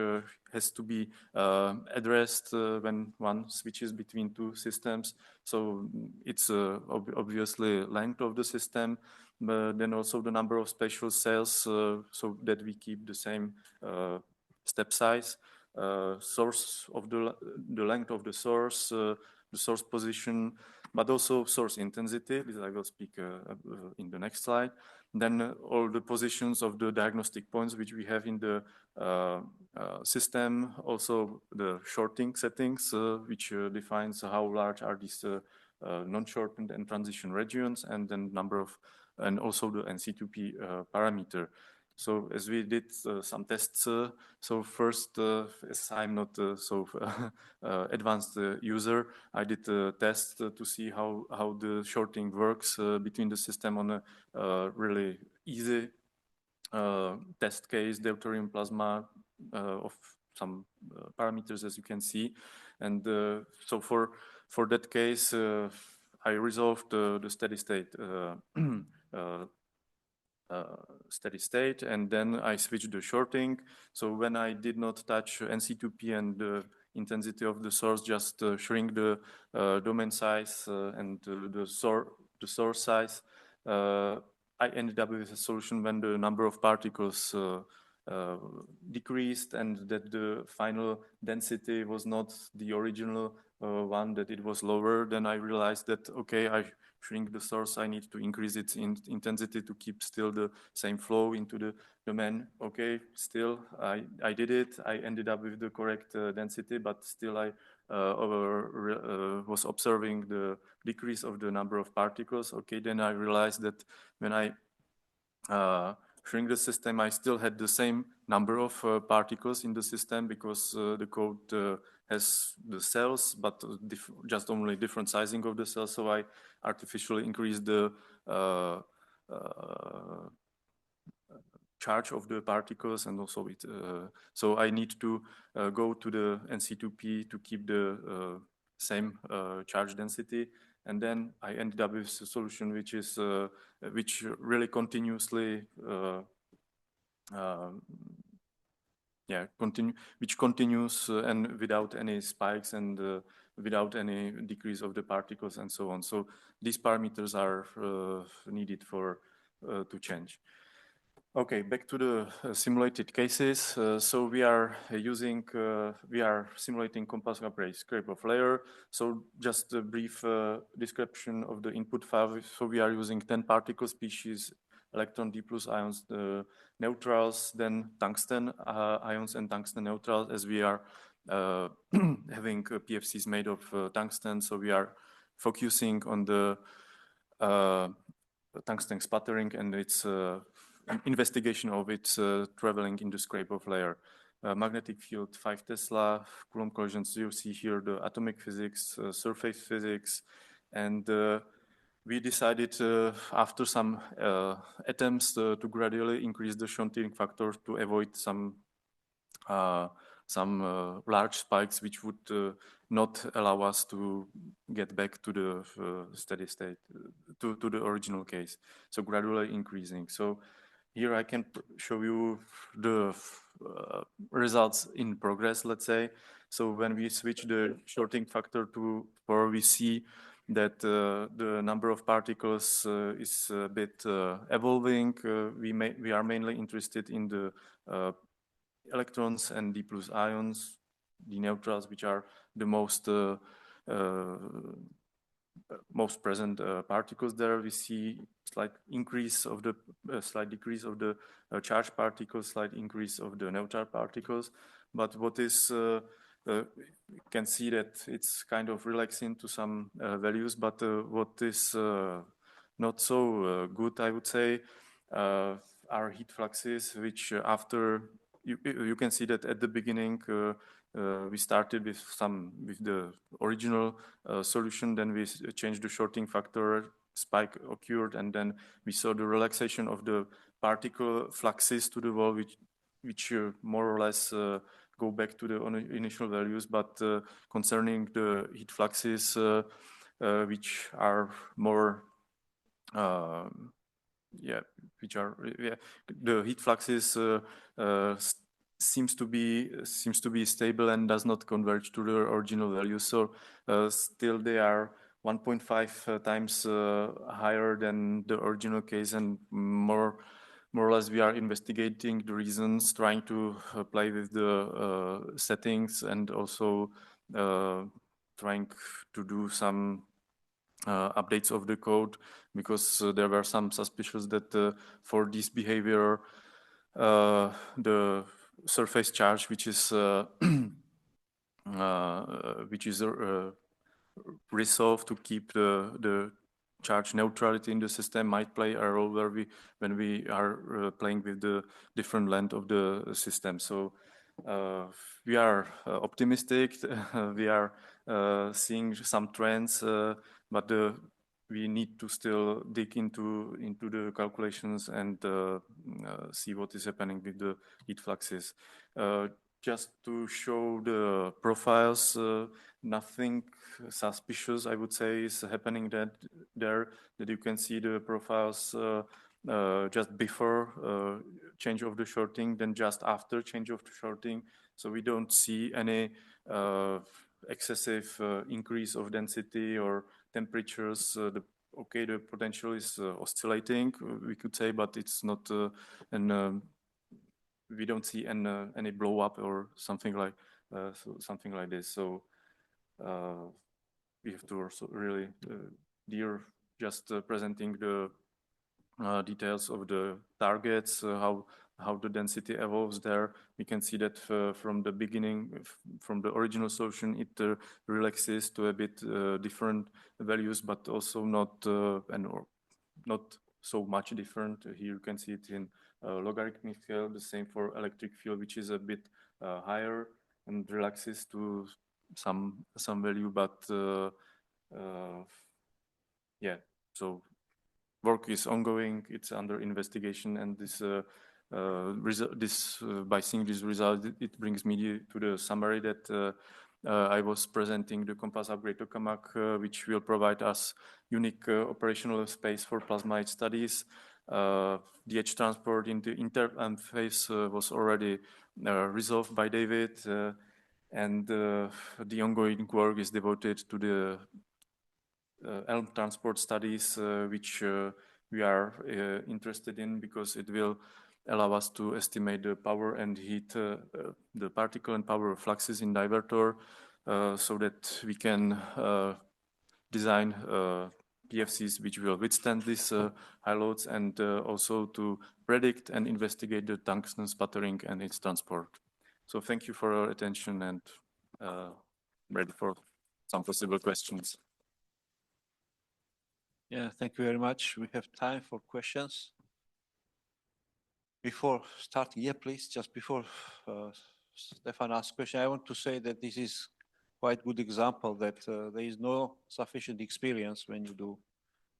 has to be addressed when one switches between two systems. So it's obviously length of the system, but then also the number of spatial cells, so that we keep the same step size, source of the length of the source position, but also source intensity. This I will speak in the next slide. Then all the positions of the diagnostic points which we have in the system, also the shorting settings, which defines how large are these non-shortened and transition regions, and then number of, and also the NC2P parameter. So as we did some tests, so first, as I'm not so advanced user, I did a test to see how the shorting works between the system on a really easy test case, deuterium plasma of some parameters, as you can see. And so for that case, I resolved the steady state, and then I switched the shorting. So when I did not touch NC2P and the intensity of the source, just shrink the domain size and the source size, I ended up with a solution when the number of particles decreased, and that the final density was not the original one, that it was lower. Then I realized that, okay, I shrink the source, I need to increase its intensity to keep still the same flow into the domain. Okay, still I did it. I ended up with the correct density, but still I was observing the decrease of the number of particles. Okay, then I realized that when I shrink the system, I still had the same number of particles in the system, because the code has the cells, but just only different sizing of the cells. So I artificially increased the charge of the particles, and also it. So I need to go to the NC2P to keep the same charge density. And then I ended up with a solution which is which really continuously which continues and without any spikes and without any decrease of the particles and so on. So these parameters are needed for to change. Okay, back to the simulated cases. So we are using, we are simulating compass upright scrape of layer. So just a brief description of the input file. So we are using 10 particle species, electron D plus ions, the neutrals, then tungsten ions and tungsten neutrals, as we are having PFCs made of tungsten. So we are focusing on the tungsten sputtering and its investigation of its traveling in the scrape of layer. Magnetic field 5 Tesla, Coulomb collisions. You see here the atomic physics, surface physics, and we decided after some attempts to gradually increase the shunting factor to avoid some large spikes which would not allow us to get back to the steady state, to the original case. So gradually increasing. So here I can show you the results in progress, let's say. So when we switch the shorting factor to 4, we see that the number of particles is a bit evolving. We are mainly interested in the electrons and D plus ions, the neutrals, which are the most present particles there. We see slight increase of the slight decrease of the charged particles, slight increase of the neutral particles. But what is you can see that it's kind of relaxing to some values, but what is not so good, I would say, are heat fluxes, which after you can see that at the beginning we started with the original solution, then we changed the shorting factor, spike occurred, and then we saw the relaxation of the particle fluxes to the wall, which more or less go back to the initial values. But concerning the heat fluxes, which are more yeah, which are the heat fluxes seems to be stable and does not converge to the original values. So still they are 1.5 times higher than the original case, and more or less we are investigating the reasons, trying to play with the settings, and also trying to do some updates of the code, because there were some suspicions that for this behavior the surface charge, which is resolved to keep the charge neutrality in the system, might play a role when we are playing with the different length of the system. So we are optimistic. We are seeing some trends, but we need to still dig into the calculations and see what is happening with the heat fluxes. Just to show the profiles, nothing suspicious, I would say, is happening that you can see the profiles just before change of the shorting, then just after change of the shorting. So we don't see any excessive increase of density or temperatures. The potential is oscillating, we could say, but it's not we don't see any blow up or something like this. So we have to also really just presenting the details of the targets, how the density evolves there. We can see that from the beginning, from the original solution, it relaxes to a bit different values, but also not so much different. Here you can see it in logarithmic scale. The same for electric field, which is a bit higher and relaxes to some value, but yeah. So work is ongoing. It's under investigation, and this by seeing this result, it brings me to the summary that I was presenting the compass upgrade tokamak, which will provide us unique operational space for plasma studies. The edge transport in the inter-amp phase was already resolved by David, and the ongoing work is devoted to the ELM transport studies, which we are interested in, because it will allow us to estimate the power and heat, the particle and power fluxes in divertor, so that we can design PFCs which will withstand these high loads, and also to predict and investigate the tungsten sputtering and its transport. So thank you for your attention, and ready for some possible questions. Yeah, thank you very much. We have time for questions. Before starting, yeah, please, just before Stefan asks question, I want to say that this is quite good example that there is no sufficient experience when you do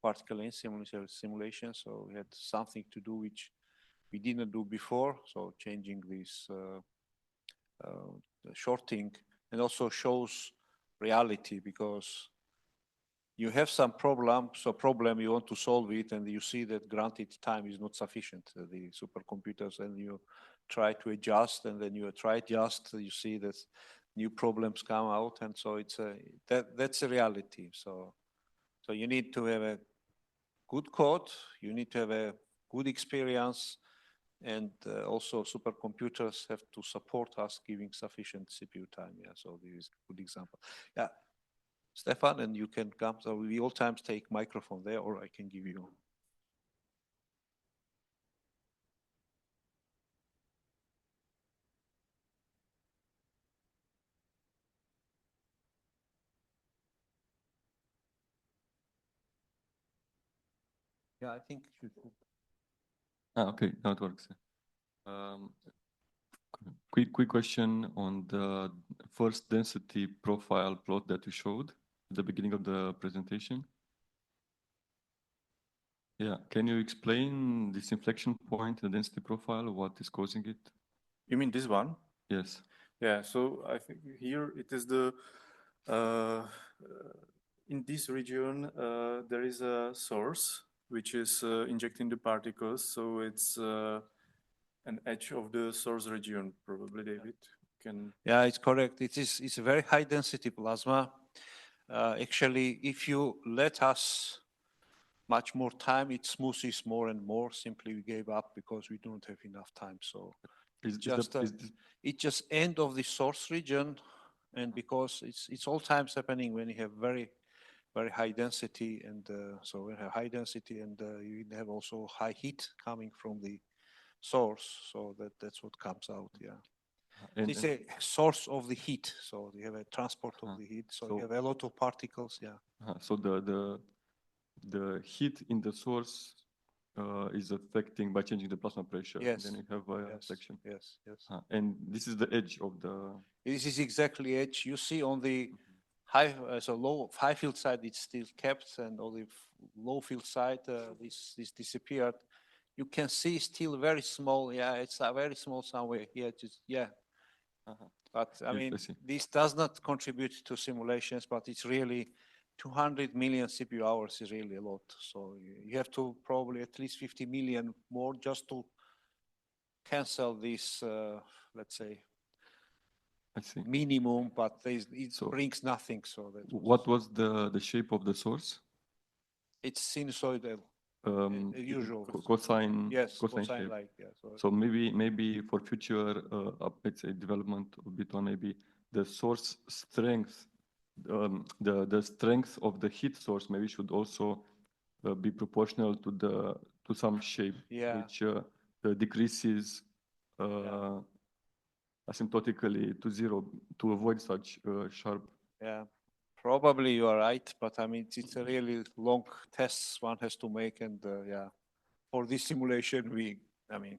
particle in simulation. So we had something to do which we didn't do before. So changing this shorting, and also shows reality, because you have some problem, you want to solve it, and you see that granted time is not sufficient, the supercomputers, and you try to adjust, and then you try adjust, you see that new problems come out, and so it's that's a reality. So you need to have a good code, you need to have a good experience, and also supercomputers have to support us giving sufficient CPU time. Yeah, so this is a good example. Yeah. Stefan, and you can come. So we all times take microphone there, or I can give you. Yeah, I think it should. Okay, now it works. Quick question on the first density profile plot that you showed at the beginning of the presentation. Yeah, can you explain this inflection point, the density profile, what is causing it? You mean this one? Yes. Yeah, so I think here it is the, in this region, there is a source, which is injecting the particles. So it's an edge of the source region, probably, David. Can... Yeah, it's correct. It's a very high density plasma. Actually, if you let us much more time, it smoothes more and more. Simply we gave up because we don't have enough time. So it's just end of the source region, and because it's all times happening when you have very high density, and so we have high density, and you have also high heat coming from the source. So that's what comes out. Yeah. It's a source of the heat, so you have a transport of the heat, so you have a lot of particles. Yeah. So the heat in the source is affecting by changing the plasma pressure. Yes. Then you have a section. Yes. And this is the edge of the. This is exactly edge. You see on the high, high field side, it's still kept, and on the low field side, this disappeared. You can see still very small. Yeah, it's a very small somewhere here. But I mean, this does not contribute to simulations, but it's really 200 million CPU hours is really a lot. So you have to probably at least 50 million more just to cancel this, let's say, minimum, but it brings nothing. So that what was the shape of the source? It's sinusoidal. Usual cosine. Yes, cosine cosine shape. like. Yeah, so maybe for future let's say development of BIT1, maybe the source strength, the strength of the heat source maybe should also be proportional to some shape, which decreases asymptotically to zero to avoid such sharp. Yeah. Probably you are right, but I mean, it's a really long tests one has to make, and for this simulation, I mean,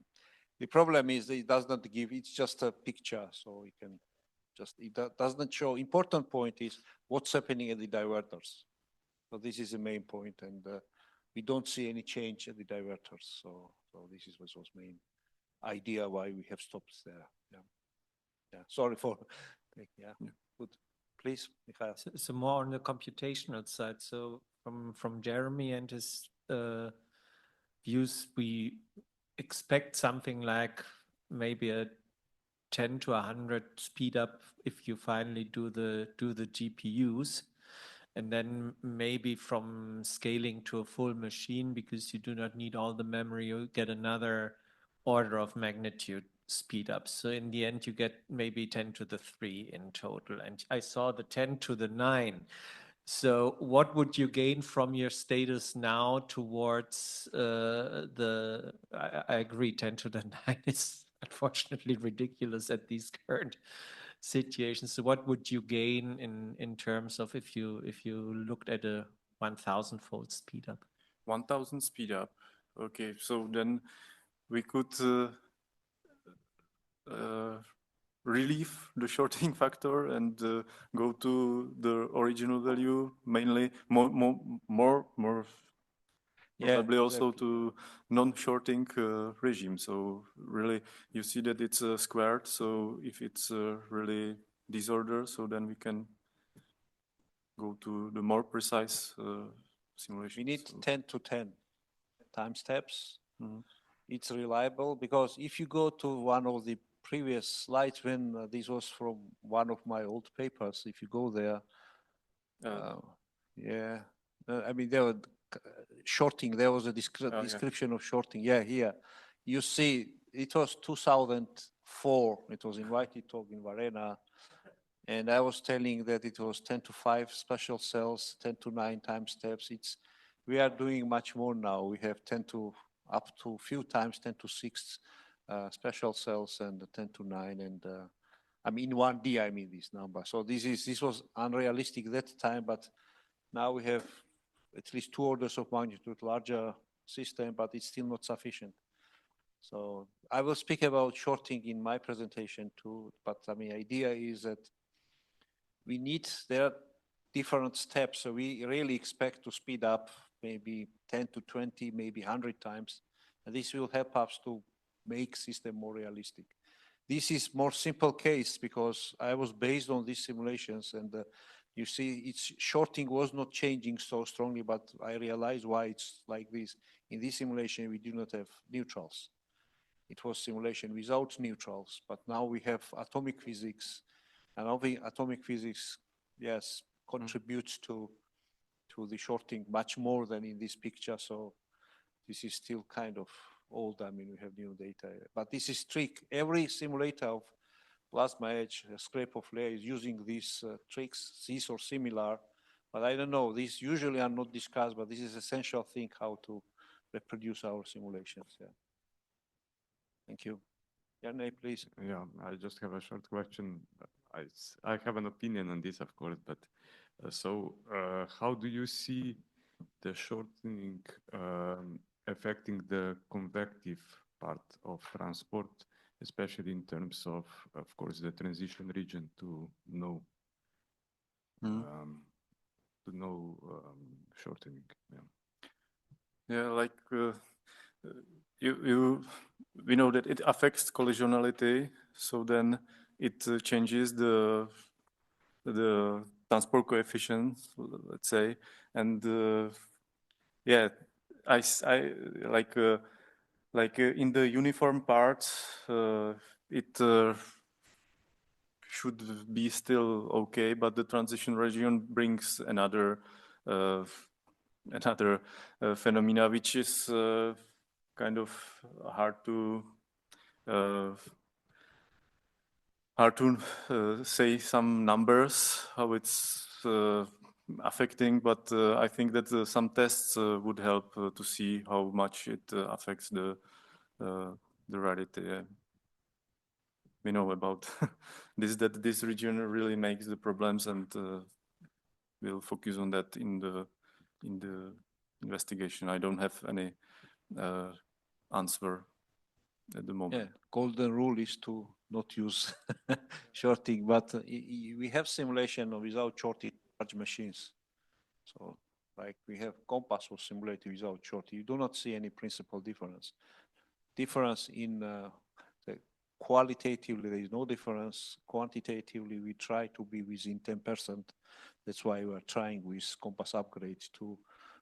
the problem is that it does not give, it's just a picture, so we can just, it does not show. Important point is what's happening at the diverters. So this is the main point, and we don't see any change at the diverters. So this is what was main idea why we have stopped there. Yeah. Sorry for, good. Please, Michael. So more on the computational side. So from Jeremy and his views, we expect something like maybe a 10 to 100 speed up if you finally do the GPUs, and then maybe from scaling to a full machine, because you do not need all the memory, you get another order of magnitude speed up. So in the end, you get maybe 10 to the 3 in total. And I saw the 10 to the 9. So what would you gain from your status now towards I agree, 10 to the 9 is unfortunately ridiculous at these current situations. So what would you gain in terms of if you looked at a 1,000-fold speed up? 1,000 speed up. Okay, so then we could relieve the shorting factor and go to the original value, mainly more probably also to non-shorting regime. So really you see that it's squared. So if it's really disorder, so then we can go to the more precise simulation. We need 10 to 10 time steps. It's reliable, because if you go to one of the previous slides, when this was from one of my old papers, if you go there, I mean, there were shorting, there was a description of shorting. Yeah, here. You see, it was 2004, it was in Whitey Talk in Varena, and I was telling that it was 10 to 5 special cells, 10 to 9 time steps. We are doing much more now. We have 10 to up to few times 10 to 6 special cells, and 10 to 9, and I mean 1D, I mean this number. So this was unrealistic that time, but now we have at least 2 orders of magnitude larger system, but it's still not sufficient. So I will speak about shorting in my presentation too, but I mean, idea is that there are different steps. So we really expect to speed up maybe 10 to 20, maybe 100 times. And this will help us to make system more realistic. This is more simple case because I was based on these simulations, and You see, its shorting was not changing so strongly, but I realized why it's like this. In this simulation, we do not have neutrals. It was simulation without neutrals, but now we have atomic physics, and atomic physics, yes, contributes to the shorting much more than in this picture. So this is still kind of old. I mean, we have new data, but this is trick. Every simulator of plasma edge, scrape of layer is using these tricks, these or similar, but I don't know. These usually are not discussed, but this is essential thing how to reproduce our simulations. Yeah. Thank you. Janne, please. Yeah, I just have a short question. I have an opinion on this, of course, but how do you see the shortening affecting the convective part of transport, especially in terms of course, the transition region to no shortening? Yeah. Yeah, like we know that it affects collisionality, so then it changes the transport coefficient, let's say, and yeah, I like in the uniform part, it should be still okay, but the transition region brings another phenomena which is kind of hard to say some numbers how it's affecting, but I think that some tests would help to see how much it affects the rarity. We know about this, that this region really makes the problems, and we'll focus on that in the investigation. I don't have any answer at the moment. Yeah, golden rule is to not use shorting, but we have simulation without shorting large machines. So like we have compass was simulated without shorting. You do not see any principal difference. Difference in the qualitatively, there is no difference. Quantitatively, we try to be within 10%. That's why we are trying with compass upgrades to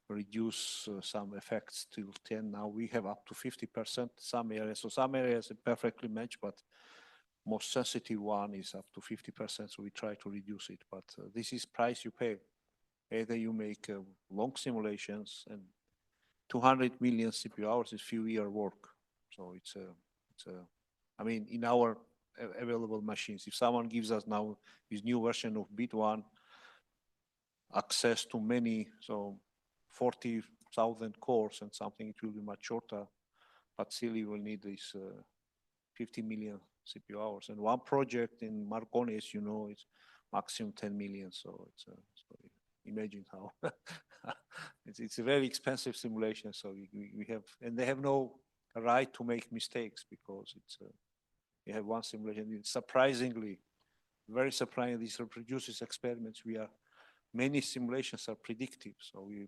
reduce some effects till 10. Now we have up to 50% some areas. So some areas are perfectly matched, but most sensitive one is up to 50%. So we try to reduce it. But this is price you pay. Either you make long simulations, and 200 million CPU hours is few year work. So it's I mean, in our available machines, if someone gives us now this new version of BIT1 access to many, so 40,000 cores and something, it will be much shorter, but still you will need this 50 million CPU hours. And one project in Marconi, as you know, is maximum 10 million. So it's imagine how it's a very expensive simulation. So we have, and they have no right to make mistakes because it's you have one simulation. It's surprisingly, very surprising. These reproduces experiments. Many simulations are predictive. So we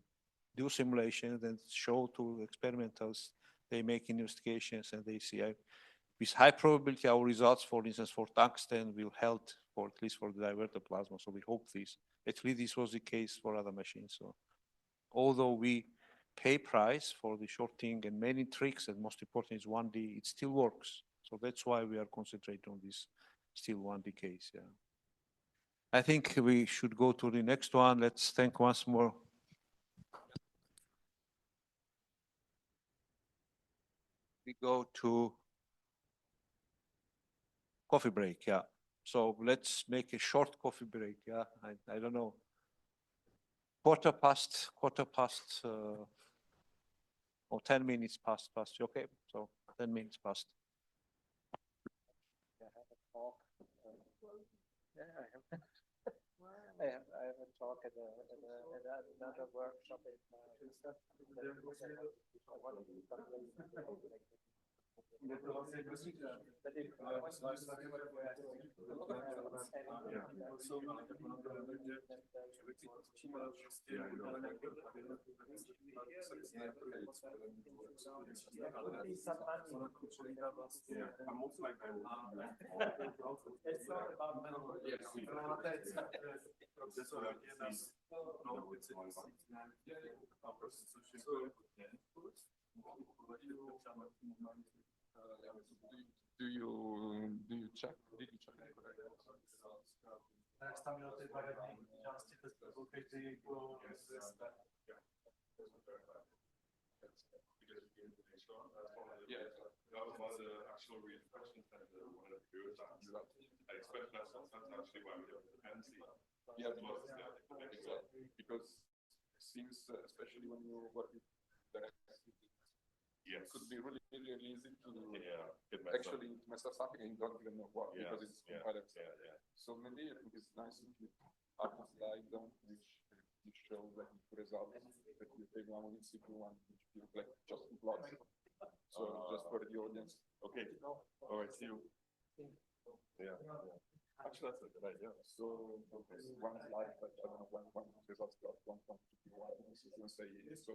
do simulations and show to experimenters. They make investigations and they see with high probability our results, for instance, for tungsten will help for at least for the diverter plasma. So we hope this. At least this was the case for other machines. So although we pay price for the shorting and many tricks, and most important is 1D, it still works. So that's why we are concentrating on this still 1D case. Yeah. I think we should go to the next one. Let's thank once more. We go to coffee break. Yeah. So let's make a short coffee break. Yeah. I don't know. Quarter past, or 10 minutes past. Okay. So 10 minutes past. I have a talk. Yeah, I have a talk at another workshop. Do you check? Did you check? Yeah, that was one of the actual reinforcement that one of the viewers asked. I expect that's actually why we have the dependency. Yeah, because it seems, especially when you work with the it could be really, really easy to actually mess up something and you don't even know what, because it's complex. So maybe I think it's nice to have a slide down which shows like the results that you take one in CPU one, which feels like just plots. So just for the audience. Okay. All right, see you. Yeah. Actually, that's a good idea. So one slide, but I don't know, one results plot, one say so